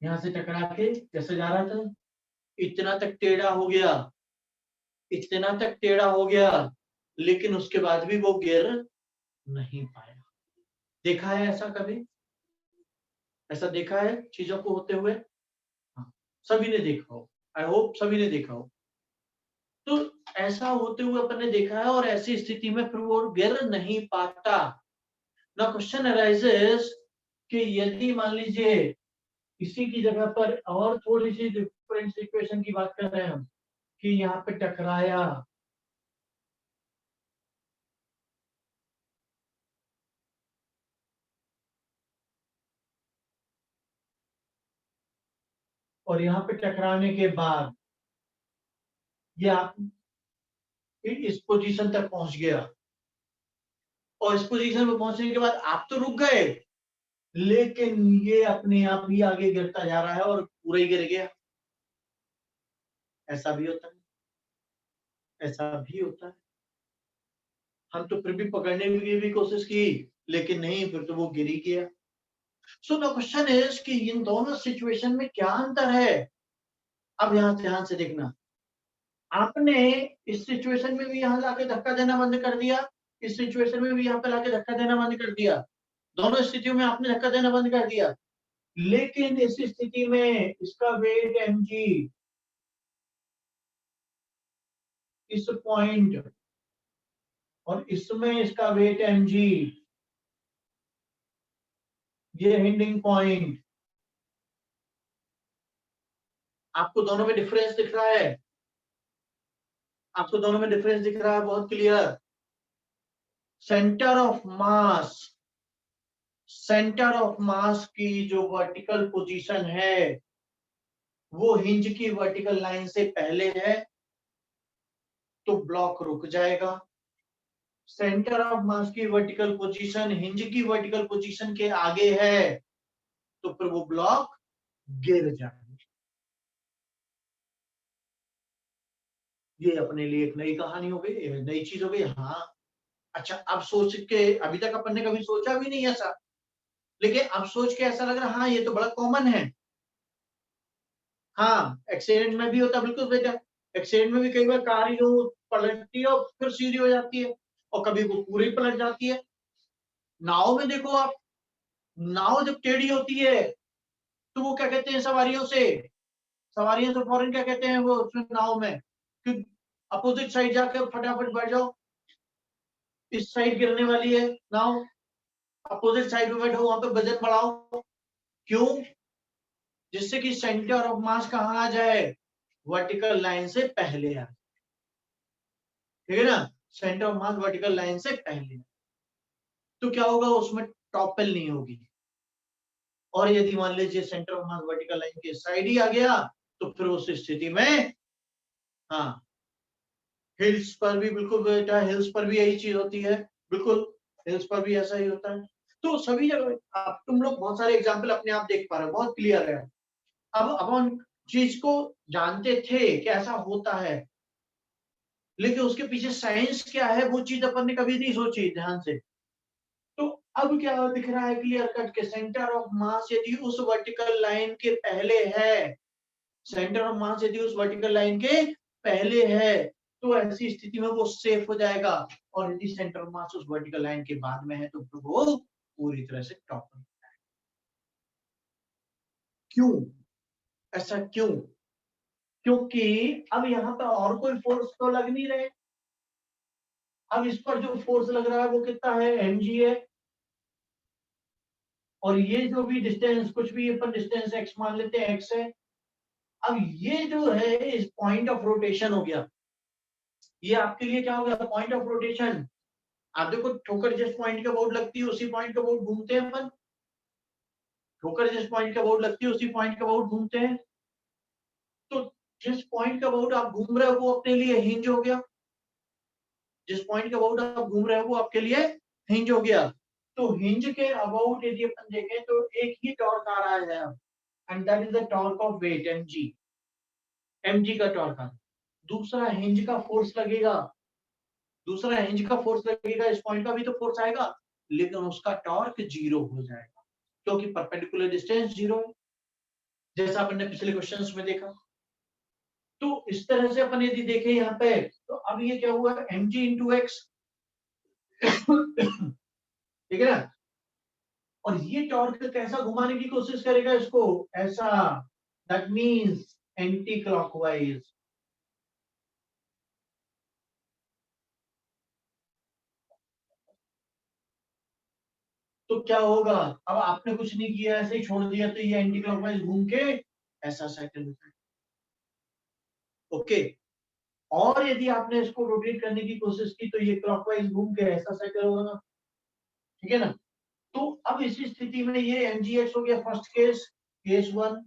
A: यहाँ से टकरा के कैसे जा रहा था, इतना तक टेढ़ा हो गया, इतना तक टेढ़ा हो गया, लेकिन उसके बाद भी वो गिर नहीं पाया। देखा है ऐसा कभी? ऐसा देखा है चीजों को होते हुए? हाँ, सभी ने देखा हो, आई होप सभी ने देखा हो। तो ऐसा होते हुए अपन ने देखा है और ऐसी स्थिति में फिर वो गिर नहीं पाता। ना क्वेश्चन अराइजेस कि यदि मान लीजिए इसी की जगह पर और थोड़ी सी डिफरेंट सिचुएशन की बात कर रहे हैं हम, कि यहाँ पे टकराया, और यहाँ पे टकराने के बाद ये आप इस पोजीशन तक पहुंच गया, और इस पोजीशन पे पहुंचने के बाद आप तो रुक गए, लेकिन ये अपने आप ही आगे गिरता जा रहा है और पूरा ही गिर गया। ऐसा भी होता है, ऐसा भी होता है। हम तो फिर भी पकड़ने की भी कोशिश की, लेकिन नहीं, फिर तो वो गिर ही गया। सो द क्वेश्चन इज कि इन दोनों सिचुएशन में क्या अंतर है? अब यहाँ ध्यान से देखना, आपने इस सिचुएशन में भी यहाँ लाके धक्का देना बंद कर दिया, इस सिचुएशन में भी यहाँ पे लाके धक्का देना बंद कर दिया, दोनों स्थितियों में आपने धक्का देना बंद कर दिया, लेकिन इस स्थिति में इसका वेट mg इस पॉइंट और इसमें इसका वेट mg, ये हिंडिंग पॉइंट, आपको दोनों में डिफरेंस दिख रहा है? आपको दोनों में डिफरेंस दिख रहा है? बहुत clear. Centre of mass, centre of mass की जो वर्टिकल पोजीशन है वो हिंज की वर्टिकल लाइन से पहले है तो ब्लॉक रुक जाएगा। सेंटर ऑफ मास की वर्टिकल पोजीशन हिंज की वर्टिकल पोजीशन के आगे है तो फिर वो ब्लॉक गिर जाएगा। ये अपने लिए एक नई कहानी हो गई, नई चीज हो गई। हाँ, अच्छा, अब सोच के, अभी तक अपन ने कभी सोचा भी नहीं ऐसा, लेकिन अब सोच के ऐसा लग रहा, हाँ ये तो बड़ा कॉमन है। हाँ, एक्सीडेंट में भी होता है, बिल्कुल बेटा। एक्सीडेंट में भी कई बार कार ही जो पलटती है और फिर सीधी हो जाती है, और कभी वो पूरी पलट जाती है। नाव में देखो आप, नाव जब टेढ़ी होती है तो वो क्या कहते हैं सवारियों से फौरन क्या कहते हैं वो उसमें नाव में कि अपोजिट साइड जाकर फटाफट बैठ जाओ, इस साइड गिरने वाली है नाव, अपोजिट साइड में बैठो, वहां पे वजन बढ़ाओ। क्यों? जिससे कि सेंटर ऑफ मास कहाँ आ जाए, वर्टिकल लाइन से पहले आ, ठीक है ना, centre of mass vertical line से पहले। तो क्या होगा, उसमें टॉपल नहीं होगी। और यदि मान लीजिए centre of mass vertical line के साइड ही आ गया तो फिर उस स्थिति में, हाँ, हिल्स पर भी बिल्कुल बेटा, हिल्स पर भी यही चीज होती है, बिल्कुल हिल्स पर भी ऐसा ही होता है। तो सभी जगह अब तुम लोग बहुत सारे एग्जाम्पल अपने आप देख पा रहे हो, बहुत क्लियर है। अब हम चीज को जानते थे कि ऐसा होता है, लेकिन उसके पीछे साइंस क्या है वो चीज अपन ने कभी नहीं सोची ध्यान से। तो अब क्या दिख रहा है क्लियर कट के, सेंटर ऑफ मास यदि उस वर्टिकल लाइन के पहले है, सेंटर ऑफ मास यदि उस वर्टिकल लाइन के पहले है तो ऐसी स्थिति में वो सेफ हो जाएगा। और यदि सेंटर ऑफ मास उस वर्टिकल लाइन के बाद में है तो फिर वो पूरी तरह से टॉप हो जाएगा। क्यों? ऐसा क्यों? क्योंकि अब यहाँ पर और कोई फोर्स तो लग नहीं रहे। अब इस पर जो फोर्स लग रहा है वो कितना है, mg है। और ये जो भी डिस्टेंस, कुछ भी अपन डिस्टेंस x मान लेते हैं, x है। अब ये जो है इस पॉइंट ऑफ रोटेशन हो गया, ये आपके लिए क्या हो गया, पॉइंट ऑफ रोटेशन। आप देखो ठोकर जिस पॉइंट के अबाउट लगती है उसी पॉइंट के अबाउट घूमते हैं अपन, ठोकर जिस पॉइंट के अबाउट लगती है उसी पॉइंट के अबाउट घूमते हैं। तो जिस पॉइंट के अबाउट आप घूम रहे हो वो अपने लिए हिंज हो गया, जिस पॉइंट के अबाउट आप घूम रहे हो वो आपके लिए हिंज हो गया। तो हिंज के अबाउट यदि अपन देखें तो एक ही टॉर्क आ रहा है, and that is the torque of weight mg, mg का टॉर्क आ, दूसरा हिंज का फोर्स लगेगा, दूसरा हिंज का फोर्स लगेगा, इस पॉइंट का भी तो फोर्स आएगा, लेकिन उसका टॉर्क जीरो हो जाएगा क्योंकि परपेंडिकुलर डिस्टेंस जीरो है, जैसा अपन ने पिछले क्वेश्चंस में देखा। तो इस तरह से अपन यदि देखें यहाँ पे तो अब ये क्या हुआ, mg इंटू एक्स, ठीक है ना। और ये टॉर्क कैसा घुमाने की कोशिश करेगा इसको, ऐसा, दैट मींस एंटी क्लॉकवाइज। तो क्या होगा, अब आपने कुछ नहीं किया, ऐसे ही छोड़ दिया तो ये एंटी क्लॉकवाइज घूम के ऐसा साइकिल होता है, ओके। और यदि आपने इसको रोटेट करने की कोशिश की तो ये क्लॉकवाइज घूम के ऐसा साइकिल होगा, ठीक है ना। तो अब इसी स्थिति में ये mgx हो गया first case, case one,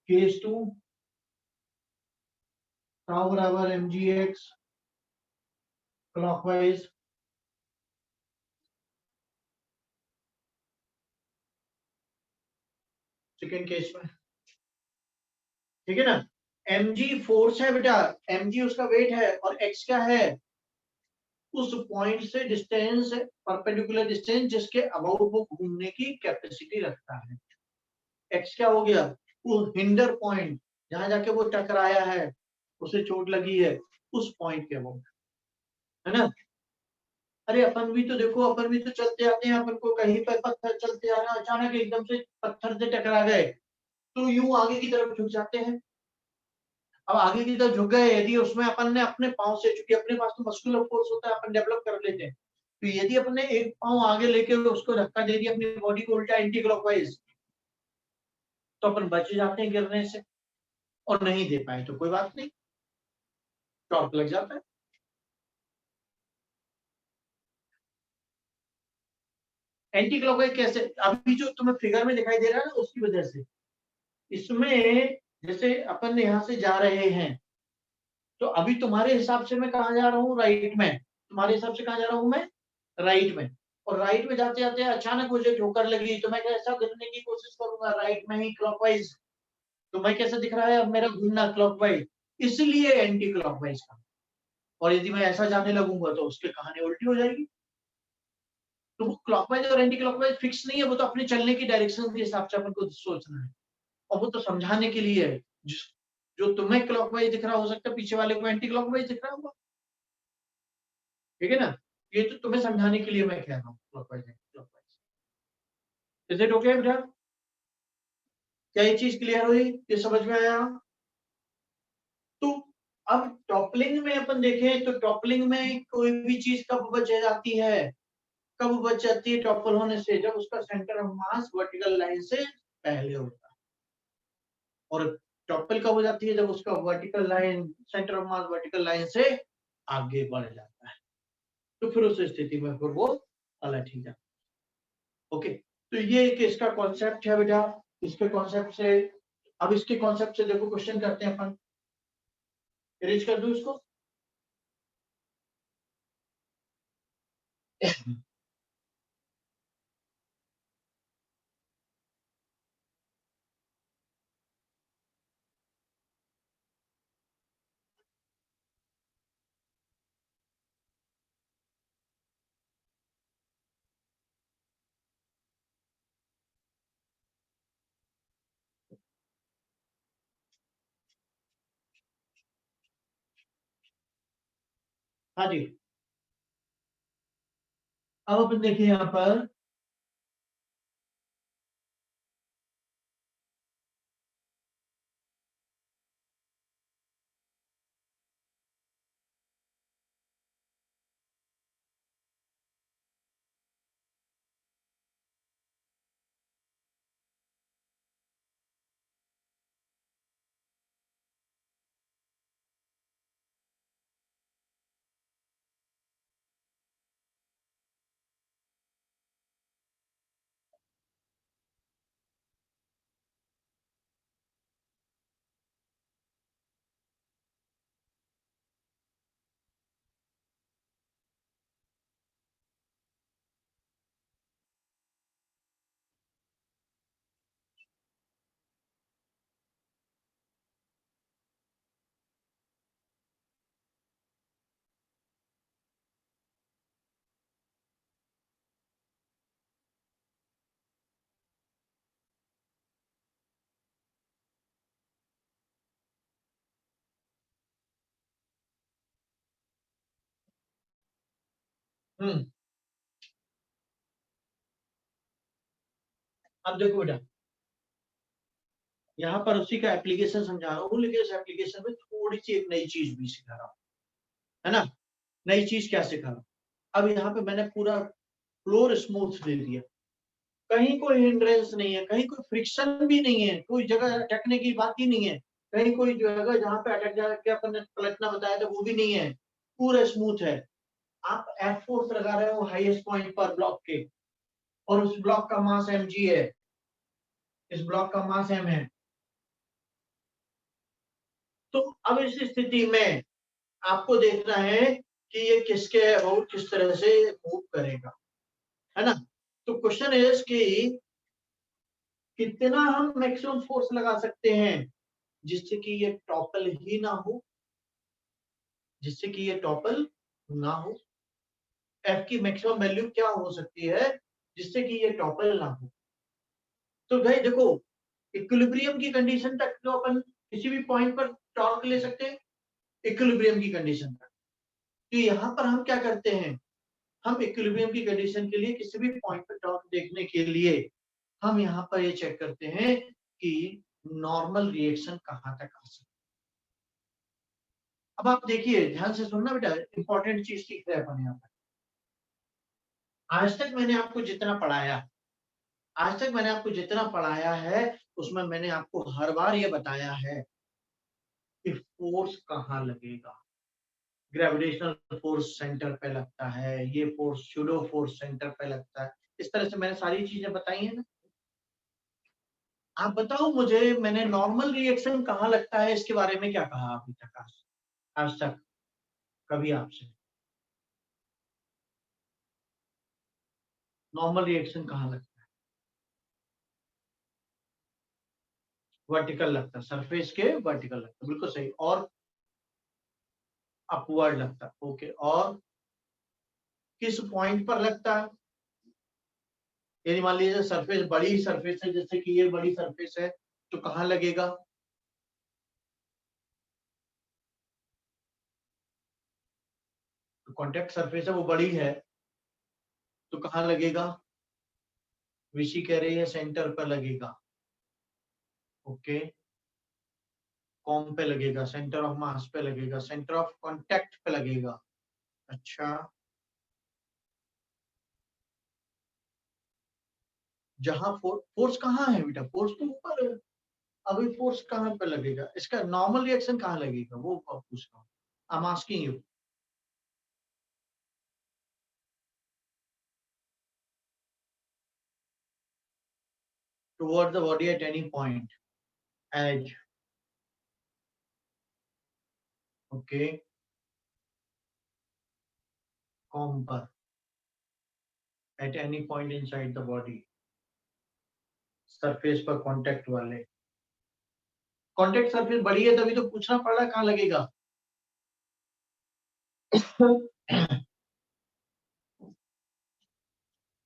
A: case two, tau बराबर mgx क्लॉकवाइज, सेकेंड केस में, ठीक है ना। mg फोर्स है बेटा, mg उसका वेट है और x क्या है, उस पॉइंट से डिस्टेंस, परपेंडिकुलर डिस्टेंस जिसके अबाउट वो घूमने की कैपेसिटी रखता है। x क्या हो गया, वो हिंडर पॉइंट जहां जाके वो टकराया है, उसे चोट लगी है, उस पॉइंट के अबाउट, है ना। अरे अपन भी तो देखो, अपन भी तो चलते आते हैं, अपन को कहीं पर पत्थर चलते आ रहा, अचानक एकदम से पत्थर से टकरा गए तो यूं आगे की तरफ झुक जाते हैं। अब आगे की तरफ झुक गए, यदि उसमें अपन ने अपने पांव से, चूंकि अपने पास तो मस्कुलर फोर्स होता है, अपन डेवलप कर लेते हैं, तो यदि अपन ने एक पांव आगे लेके उसको धक्का दे दिया अपनी बॉडी को उल्टा एंटी क्लॉकवाइज, तो अपन बच जाते हैं गिरने से। और नहीं दे पाए तो कोई बात नहीं, टॉर्क लग जाता है। एंटी क्लॉकवाइज कैसे, अभी जो तुम्हें फिगर में दिखाई दे रहा है ना, उसकी वजह से इसमें, जैसे अपन यहाँ से जा रहे हैं तो अभी तुम्हारे हिसाब से मैं कहाँ जा रहा हूँ, राइट में, तुम्हारे हिसाब से कहाँ जा रहा हूँ मैं, राइट में। और राइट में जाते जाते अचानक मुझे ठोकर लगी तो मैं कैसा गिरने की कोशिश करूंगा, राइट में ही क्लॉकवाइज। तो मैं कैसे दिख रहा है अब मेरा घूमना, क्लॉकवाइज, इसलिए एंटी क्लॉकवाइज का। और यदि मैं ऐसा जाने लगूंगा तो उसकी कहानी उल्टी हो जाएगी। तो वो क्लॉकवाइज और एंटी क्लॉकवाइज फिक्स नहीं है, वो तो अपने चलने की डायरेक्शन के हिसाब से अपन को सोचना है। और वो तो समझाने के लिए है, जो तुम्हें क्लॉकवाइज दिख रहा हो सकता है पीछे वाले को एंटी क्लॉकवाइज दिख रहा होगा। ठीक है ना। ये तो तुम्हें समझाने के लिए मैं कह रहा हूँ clockwise clockwise. Is it okay बेटा? क्या ये चीज क्लियर हुई? ये समझ में आया? तो अब टॉपलिंग में अपन देखें तो टॉपलिंग में कोई भी चीज कब बच जाती है, कब बच जाती है टॉपल होने से? जब उसका centre of mass vertical line से पहले होता है। और टॉपल कब हो जाती है? जब उसका vertical line, centre of mass vertical line से आगे बढ़ जाता है। तो फिर उस स्थिति में फिर वो पलट ही जाता है। ओके, तो ये एक इसका कॉन्सेप्ट है बेटा। इसके कॉन्सेप्ट से, अब इसके कॉन्सेप्ट से देखो क्वेश्चन करते हैं अपन। अरेंज कर दूं इसको? हाँ जी, अब अपन देखिए यहाँ पर। हम्म, अब देखो बेटा, यहाँ पर उसी का एप्लीकेशन समझा रहा हूँ, लेकिन इस एप्लीकेशन में थोड़ी सी एक नई चीज भी सिखा रहा हूँ, है ना। नई चीज क्या सिखा रहा हूँ? अब यहाँ पे मैंने पूरा फ्लोर स्मूथ दे दिया, कहीं कोई हिंड्रेंस नहीं है, कहीं कोई फ्रिक्शन भी नहीं है, कोई जगह अटकने की बात ही नहीं है, कहीं कोई जगह जहाँ पे अटक जाके अपन ने पलटना बताया था वो भी नहीं है, पूरा स्मूथ है। आप एफ फोर्स लगा रहे हो हाईएस्ट पॉइंट पर ब्लॉक के, और उस ब्लॉक का मास mg है, इस ब्लॉक का मास m है। तो अब इस स्थिति में आपको देखना है कि ये किसके अबाउट किस तरह से मूव करेगा, है ना। तो क्वेश्चन इज कि कितना हम मैक्सिमम फोर्स लगा सकते हैं जिससे कि ये टॉपल ही ना हो, जिससे कि ये टॉपल ना हो। एफ की मैक्सिमम वैल्यू क्या हो सकती है जिससे कि ये टॉपल ना हो? तो भाई देखो, इक्विलिब्रियम की कंडीशन तक तो अपन किसी भी पॉइंट पर टॉर्क ले सकते हैं, इक्विलिब्रियम की कंडीशन तक। तो यहाँ पर हम क्या करते हैं, हम इक्विलिब्रियम की कंडीशन के लिए किसी भी पॉइंट पर टॉर्क देखने के लिए हम यहाँ पर ये चेक करते हैं कि नॉर्मल रिएक्शन कहाँ तक आ सकती है। अब आप देखिए, ध्यान से सुनना बेटा, इंपॉर्टेंट चीज सीख रहे हैं अपन यहाँ पर। आज तक मैंने आपको जितना पढ़ाया, आज तक मैंने आपको जितना पढ़ाया है, उसमें मैंने आपको हर बार ये बताया है कि फोर्स कहाँ लगेगा। ग्रेविटेशनल फोर्स सेंटर पे लगता है, ये फोर्स स्यूडो फोर्स सेंटर पे लगता है। इस तरह से मैंने सारी चीजें बताई है ना। आप बताओ मुझे, मैंने नॉर्मल रिएक्शन कहाँ लगता है इसके बारे में क्या कहा अभी तक, आज तक कभी आपसे? नॉर्मल रिएक्शन कहाँ लगता है? वर्टिकल लगता है, सरफेस के वर्टिकल लगता है, बिल्कुल सही। और अपवर्ड लगता है, ओके। और किस पॉइंट पर लगता है? यदि मान लीजिए सरफेस बड़ी सरफेस है, जैसे कि ये बड़ी सरफेस है, तो कहाँ लगेगा? कॉन्टेक्ट सरफेस है वो बड़ी है तो कहाँ लगेगा? विशी कह रही है सेंटर पर लगेगा। ओके, कॉम पे लगेगा, सेंटर ऑफ मास पे लगेगा, सेंटर ऑफ कॉन्टेक्ट पे लगेगा। अच्छा, जहां फोर्स कहाँ है बेटा? फोर्स तो ऊपर है। अभी फोर्स कहाँ पे लगेगा? इसका नॉर्मल रिएक्शन कहाँ लगेगा वो पूछ रहा हूँ। I am asking you. Toward the body at any point as, okay, COM पर, at any point inside the body, surface पर कांटेक्ट वाले। कांटेक्ट सरफेस बड़ी है तभी तो पूछना पड़ रहा है कहाँ लगेगा।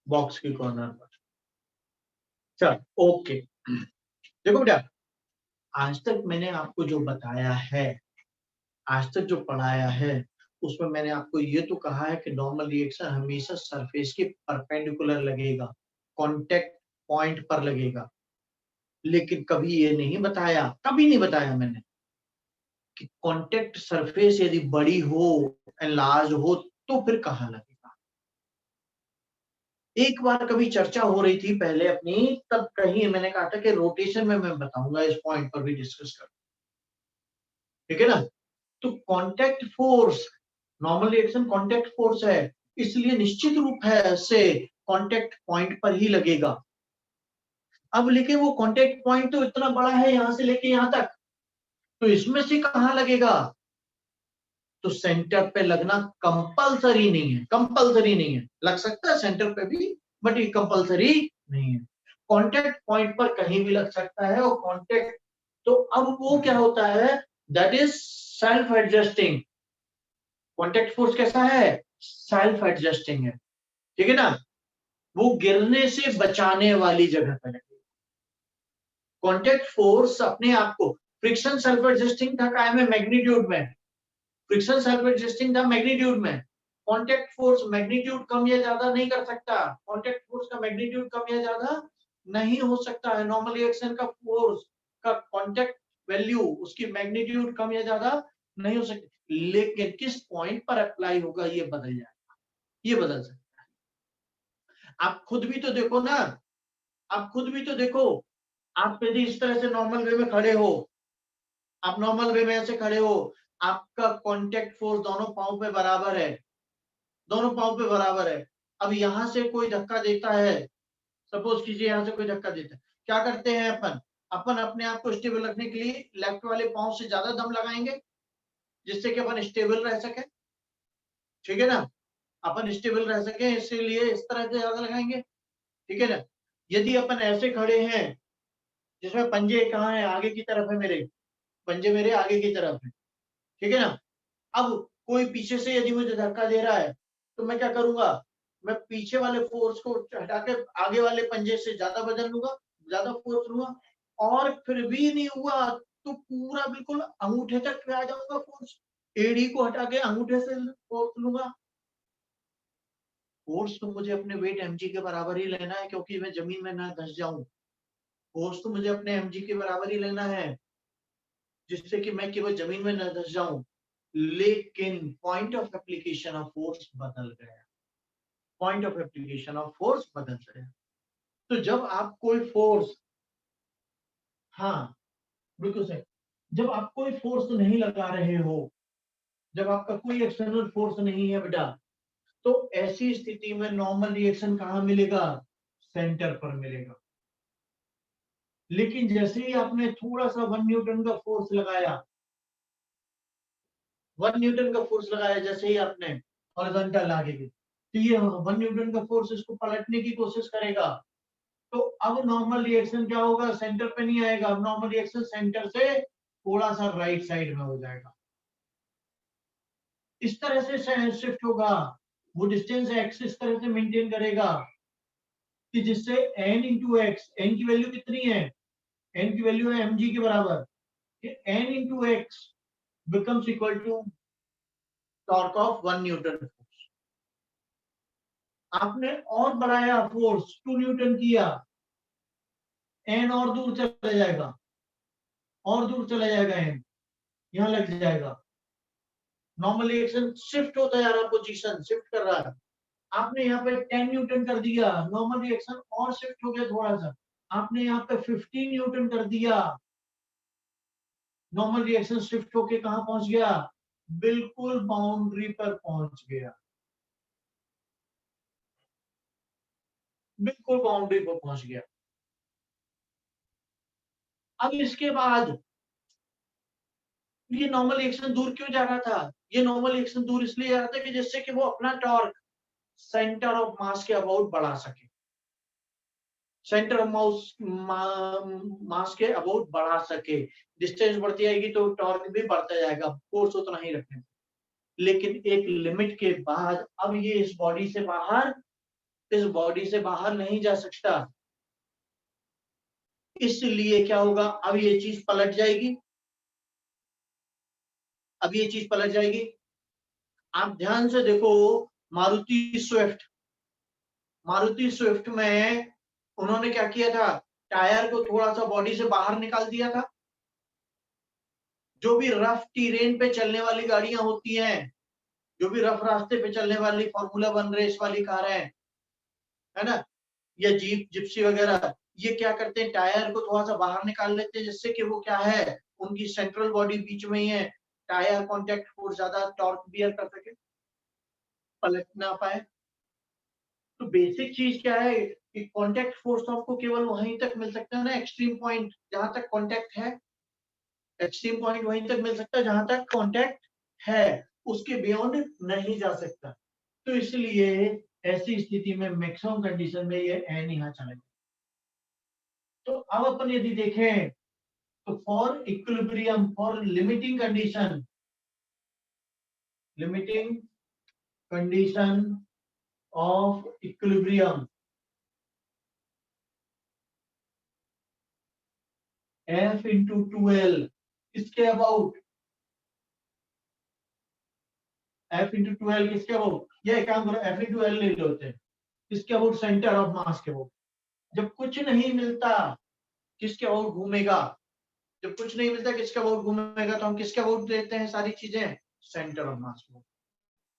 A: बॉक्स के कॉर्नर पर। चल ओके, देखो बेटा, आज तक मैंने आपको जो बताया है, आज तक जो पढ़ाया है, उसमें मैंने आपको ये तो कहा है कि नॉर्मल रिएक्शन हमेशा सरफेस के परपेंडिकुलर लगेगा, कांटेक्ट पॉइंट पर लगेगा। लेकिन कभी ये नहीं बताया, कभी नहीं बताया मैंने कि कांटेक्ट सरफेस यदि बड़ी हो, एनलार्ज हो, तो फिर कहाँ लगेगा। एक बार कभी चर्चा हो रही थी पहले अपनी, तब कहीं मैंने कहा था कि रोटेशन में मैं बताऊंगा, इस पॉइंट पर भी डिस्कस कर, ठीक है ना। तो contact force, normal reaction contact force है, इसलिए निश्चित रूप है से कांटेक्ट पॉइंट पर ही लगेगा। अब लेकिन वो कांटेक्ट पॉइंट तो इतना बड़ा है यहां से लेके यहां तक, तो इसमें से कहां लगेगा? तो सेंटर पे लगना कंपलसरी नहीं है, कंपलसरी नहीं है, लग सकता है सेंटर पे भी, बट ये कंपलसरी नहीं है। कांटेक्ट पॉइंट पर कहीं भी लग सकता है, और कांटेक्ट, तो अब वो क्या होता है, that is self adjusting. Contact force कैसा है? सेल्फ एडजस्टिंग है, ठीक है ना। वो गिरने से बचाने वाली जगह पर लगे। कांटेक्ट फोर्स अपने आप को, फ्रिक्शन सेल्फ एडजस्टिंग था काय में? मैग्नीट्यूड में। फ्रिक्शन सेल्फ एडजस्टिंग था मैग्नीट्यूड में। कांटेक्ट फोर्स मैग्नीट्यूड कम या ज्यादा नहीं कर सकता। कांटेक्ट फोर्स का मैग्नीट्यूड कम या ज्यादा नहीं हो सकता है। नॉर्मल रिएक्शन का फोर्स का कांटेक्ट वैल्यू, उसकी मैग्नीट्यूड कम या ज्यादा नहीं हो सकती, लेकिन किस पॉइंट पर अप्लाई होगा ये बदल जाएगा, ये बदल सकता है। आप खुद भी तो देखो ना, आप खुद भी तो देखो, आप यदि इस तरह से नॉर्मल वे में खड़े हो, आप नॉर्मल वे में ऐसे खड़े हो, आपका कांटेक्ट फोर्स दोनों पांव पे बराबर है, दोनों पांव पे बराबर है। अब यहां से कोई धक्का देता है, सपोज कीजिए यहां से कोई धक्का देता है, क्या करते हैं अपन? अपन अपने आप को स्टेबल रखने के लिए लेफ्ट वाले पांव से ज्यादा दम लगाएंगे, जिससे कि अपन स्टेबल रह सके, ठीक है ना। अपन स्टेबल रह सके इसलिए इस तरह से ज्यादा लगाएंगे, ठीक है ना। यदि अपन ऐसे खड़े हैं, जिसमें पंजे कहाँ है? आगे की तरफ है मेरे, पंजे मेरे आगे की तरफ है, ठीक है ना। अब कोई पीछे से यदि मुझे धक्का दे रहा है, तो मैं क्या करूंगा? मैं पीछे वाले फोर्स को हटा के आगे वाले पंजे से ज्यादा वजन लूंगा, ज्यादा फोर्स लूंगा, और फिर भी नहीं हुआ तो पूरा बिल्कुल अंगूठे तक आ जाऊंगा फोर्स, एड़ी को हटा के अंगूठे से फोर्स लूंगा। फोर्स तो मुझे अपने वेट एमजी के बराबर ही लेना है, क्योंकि मैं जमीन में ना धंस जाऊं। फोर्स तो मुझे अपने एमजी के बराबर ही लेना है, जिससे कि मैं केवल जमीन में न धंस जाऊं। लेकिन point of application of force बदल गया, point of application of force बदल गया। तो जब आप कोई फोर्स, हाँ बिल्कुल सही, जब आप कोई फोर्स नहीं लगा रहे हो, जब आपका कोई एक्सटर्नल फोर्स नहीं है बेटा, तो ऐसी स्थिति में नॉर्मल रिएक्शन कहाँ मिलेगा? सेंटर पर मिलेगा। लेकिन जैसे ही आपने थोड़ा सा 1 न्यूटन का फोर्स लगाया, 1 न्यूटन का फोर्स लगाया जैसे ही आपने हॉरिजॉन्टल आगे की, तो ये 1 न्यूटन का फोर्स इसको पलटने की कोशिश करेगा। तो अब नॉर्मल रिएक्शन क्या होगा? सेंटर पे नहीं आएगा, अब नॉर्मल रिएक्शन सेंटर से थोड़ा सा राइट साइड में हो जाएगा। इस तरह से शिफ्ट होगा, वो डिस्टेंस एक्स इस तरह से मेंटेन करेगा कि जिससे n इंटू एक्स, एन की वैल्यू कितनी है? एन की वैल्यू है mg के बराबर, कि n into X becomes equal to torque of 1 newton. आपने और बढ़ाया फोर्स 2 न्यूटन किया, एन और दूर चला जाएगा, और दूर चला जाएगा, एन यहां लग जाएगा। नॉर्मल रिएक्शन शिफ्ट होता जा रहा है, पोजीशन शिफ्ट कर रहा है। आपने यहाँ पे 10 न्यूटन कर दिया, नॉर्मल रिएक्शन और शिफ्ट हो गया थोड़ा सा। आपने यहाँ पे 15 न्यूटन कर दिया, नॉर्मल रिएक्शन शिफ्ट होके कहां पहुंच गया, बिल्कुल बाउंड्री पर पहुंच गया, बिल्कुल बाउंड्री पर पहुंच गया। अब इसके बाद ये नॉर्मल रिएक्शन दूर क्यों जा रहा था, ये नॉर्मल रिएक्शन दूर इसलिए जा रहा था कि जिससे कि वो अपना टॉर्क सेंटर ऑफ मास के अबाउट बढ़ा सके, सेंटर ऑफ मास के अबाउट बढ़ा सके। डिस्टेंस बढ़ती जाएगी तो टॉर्क भी बढ़ता जाएगा, फोर्स उतना ही रखने, लेकिन एक लिमिट के बाद अब ये इस बॉडी से बाहर नहीं जा सकता। इसलिए क्या होगा, अब ये चीज पलट जाएगी, अब ये चीज पलट जाएगी। आप ध्यान से देखो, मारुति स्विफ्ट में उन्होंने क्या किया था, टायर को थोड़ा सा बॉडी से बाहर निकाल दिया था। जो भी रफ टेरेन पे चलने वाली गाड़ियां होती हैं, जो भी रफ रास्ते पे चलने वाली फॉर्मूला 1 रेस वाली कार है ना, या जीप जिप्सी वगैरह, ये क्या करते हैं, टायर को थोड़ा सा बाहर निकाल लेते हैं, जिससे कि वो क्या है, उनकी सेंट्रल बॉडी बीच में ही है, टायर कांटेक्ट फोर्स ज्यादा टॉर्क बियर कर सके, पलट ना पाए। तो बेसिक चीज क्या है कि कांटेक्ट फोर्स तो आपको केवल वहीं तक मिल सकता है ना, एक्सट्रीम पॉइंट जहां तक कांटेक्ट है, एक्सट्रीम पॉइंट वहीं तक मिल सकता है जहां तक कांटेक्ट है, उसके बियॉन्ड नहीं जा सकता। तो इसलिए ऐसी स्थिति में मैक्सिमम कंडीशन में ये एन यहाँ चला जाए। तो अब अपन यदि देखें तो for equilibrium, for limiting condition of equilibrium, F into 2L किसके अबाउट, F इंटू 2L किसके अबाउट, ये काम करो F इंटू L ले लेते हैं, किसके अबाउट, सेंटर ऑफ मास के अबाउट। जब कुछ नहीं मिलता किसके अबाउट घूमेगा, जब कुछ नहीं मिलता किसके अबाउट घूमेगा, तो हम किसके अबाउट देते हैं सारी चीजें, सेंटर ऑफ मास को।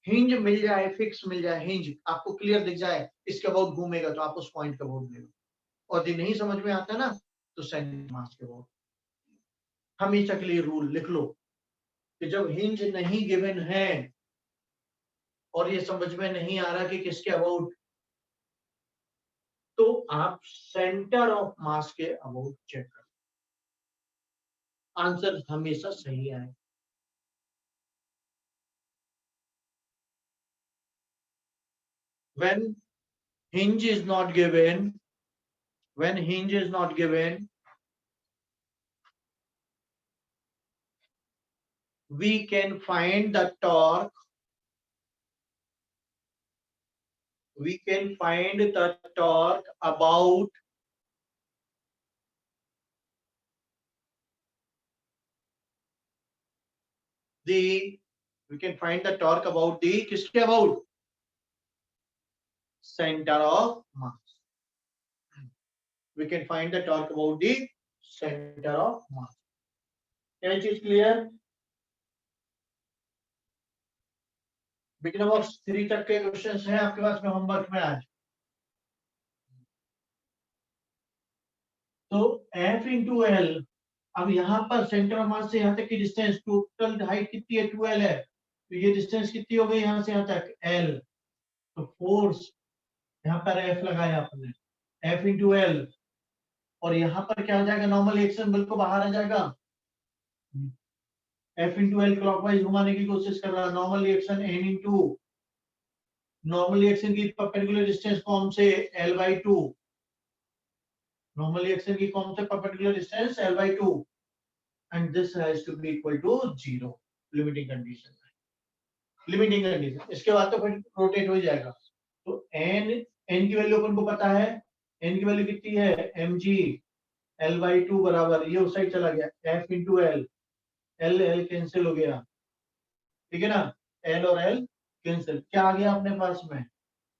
A: हिंज मिल जाए, फिक्स मिल जाए, हिंज आपको क्लियर दिख जाए इसके अबाउट घूमेगा, तो आप उस पॉइंट का अबाउट ले लो। और यदि नहीं समझ में आता ना, तो सेंटर मास के अबाउट। हमेशा के लिए रूल लिख लो कि जब हिंज नहीं गिवन है और ये समझ में नहीं आ रहा कि किसके अबाउट, तो आप सेंटर ऑफ मास के अबाउट चेक करो, आंसर हमेशा सही आए। when hinge is not given, when hinge is not given, we can find the torque, we can find the torque about the, we can find the torque about the किसके about, center of mass, we can find the torque about the center of mass। क्या चीज clear, beginner box 3 तक के questions हैं आपके पास में homework में आज। तो F इंटू एल, अब यहाँ पर सेंटर ऑफ मास से यहाँ तक की डिस्टेंस, टोटल हाइट कितनी है, 2L है, तो ये डिस्टेंस कितनी हो गई यहाँ से यहाँ तक, L। तो फोर्स यहाँ पर F लगाया आपने, F इंटू एल, और यहाँ पर क्या हो जाएगा, नॉर्मल एक्शन बिल्कुल बाहर आ जाएगा, F इंटू एल क्लॉकवाइज घुमाने की कोशिश कर रहा है, normal reaction N into normal reaction की परपेंडिकुलर डिस्टेंस कौन से, L/2, नॉर्मल रिएक्शन की कौन से perpendicular distance, L/2, and this has to be equal to 0, limiting condition, limiting condition. इसके बाद तो फिर रोटेट हो जाएगा। तो n की वैल्यू अपन को पता है, n की वैल्यू कितनी है, mg, L/2 बराबर, ये उस साइड चला गया, F into L, L cancel हो गया, ठीक है ना, L और L कैंसिल, क्या आ गया अपने पास में,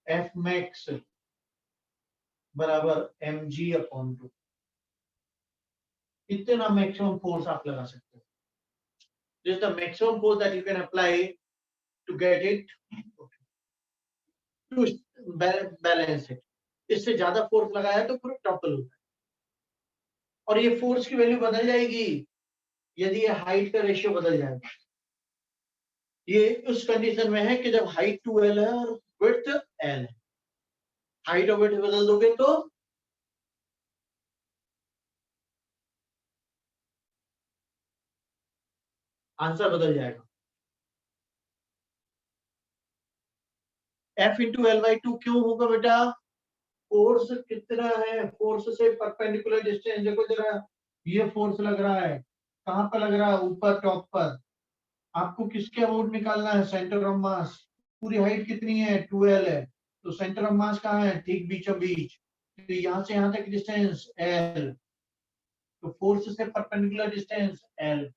A: एफ मैक्स बराबर mg/2। इतना मैक्सिमम फोर्स आप लगा सकते हो। This is the maximum force that you can apply to get it to balance it. इससे ज्यादा फोर्स लगाया तो पूरा टॉपल होता है। और ये फोर्स की वैल्यू बदल जाएगी यदि ये हाइट का रेशियो बदल जाएगा। ये उस कंडीशन में है कि जब हाइट 2l है और विड्थ l है। हाइट और विड्थ बदल दोगे तो आंसर बदल जाएगा। F इंटू L/2 क्यों होगा बेटा? फोर्स कितना है, फोर्स से परपेंडिकुलर डिस्टेंस देखो जरा, ये फोर्स लग रहा है, कहां पर लग रहा है? ऊपर टॉप पर। आपको किसके अबाउट निकालना है? Centre of mass. पूरी हाइट कितनी है? 2l है, तो सेंटर ऑफ मास कहाँ है? ठीक बीचों बीच। तो यहाँ से यहाँ तक डिस्टेंस l, तो फोर्स से perpendicular distance l।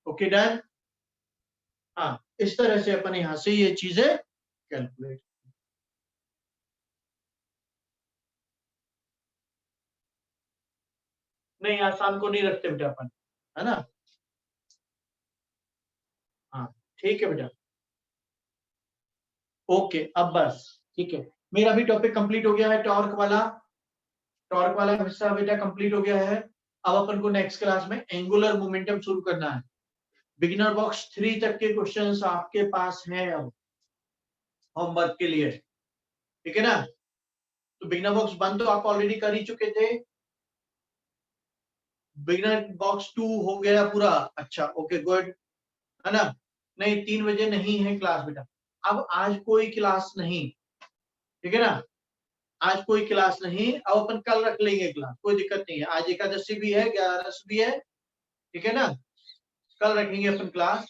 A: Okay done. हाँ, इस तरह से अपन यहाँ से ये चीजें कैलकुलेट। नहीं, आसान को नहीं रखते बेटा अपन, है ना? हाँ ठीक है बेटा। ओके, अब बस ठीक है, मेरा भी टॉपिक कंप्लीट हो गया है। टॉर्क वाला हिस्सा बेटा कंप्लीट हो गया है। अब अपन को नेक्स्ट क्लास में एंगुलर मोमेंटम शुरू करना है। बिगिनर बॉक्स 3 तक के क्वेश्चंस आपके पास हैं अब होमवर्क के लिए, ठीक है ना? तो बिगिनर बॉक्स 1 तो आप ऑलरेडी कर ही चुके थे। बिगिनर बॉक्स 2 हो गया पूरा। अच्छा, ओके गुड, है ना? नहीं, 3 बजे नहीं है क्लास बेटा। अब आज कोई क्लास नहीं, ठीक है ना? आज कोई क्लास नहीं। अब अपन कल रख लेंगे क्लास, कोई दिक्कत नहीं है। आज एकादशी भी है, 11 भी है, ठीक है ना? कल रखेंगे अपन क्लास,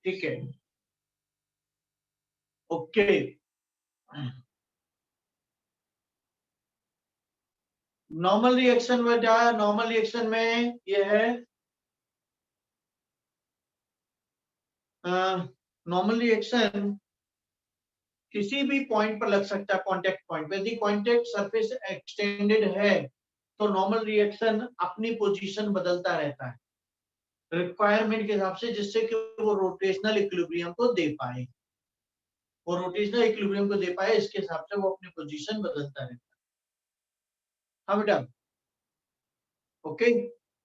A: ठीक है? ओके। नॉर्मल रिएक्शन में क्या है? नॉर्मल रिएक्शन में ये है, नॉर्मल रिएक्शन किसी भी पॉइंट पर लग सकता है, कांटेक्ट पॉइंट पे। यदि कांटेक्ट सरफेस एक्सटेंडेड है तो नॉर्मल रिएक्शन अपनी पोजीशन बदलता रहता है रिक्वायरमेंट के हिसाब से, जिससे कि वो रोटेशनल इक्विलिब्रियम को दे पाए। वो रोटेशनल इक्विलिब्रियम को दे पाए, इसके हिसाब से वो अपनी पोजीशन बदलता रहता है। हाँ बेटा, ओके।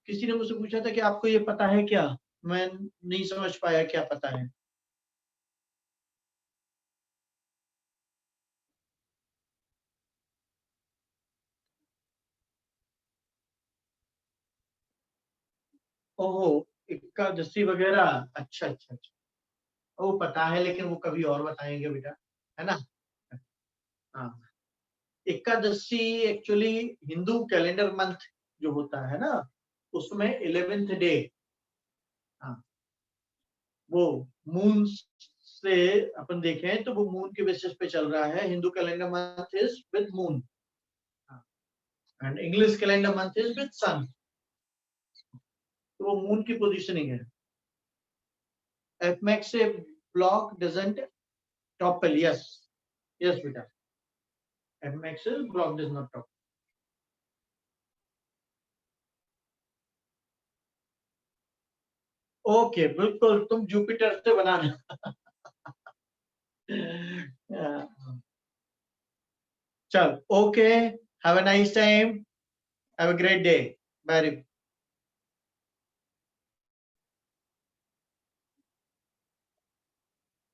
A: किसी ने मुझसे पूछा था कि आपको ये पता है क्या? मैं नहीं समझ पाया, क्या पता है? ओहो, एकादशी वगैरह, अच्छा अच्छा अच्छा। वो पता है, लेकिन वो कभी और बताएंगे बेटा, है ना? हाँ, Ekadashi actually Hindu calendar month जो होता है ना, उसमें 11th डे, हाँ, वो मून से अपन देखें तो वो मून के बेसिस पे चल रहा है। Hindu calendar month is with moon and English calendar month is with sun. तो वो मून की पोजीशनिंग है। एफ मैक्स से block doesn't topple, yes yes बेटा, एफ मैक्स से block does not topple. Okay, बिल्कुल तुम जुपिटर से बनाना। चल, okay, have a nice time, have a great day, bye.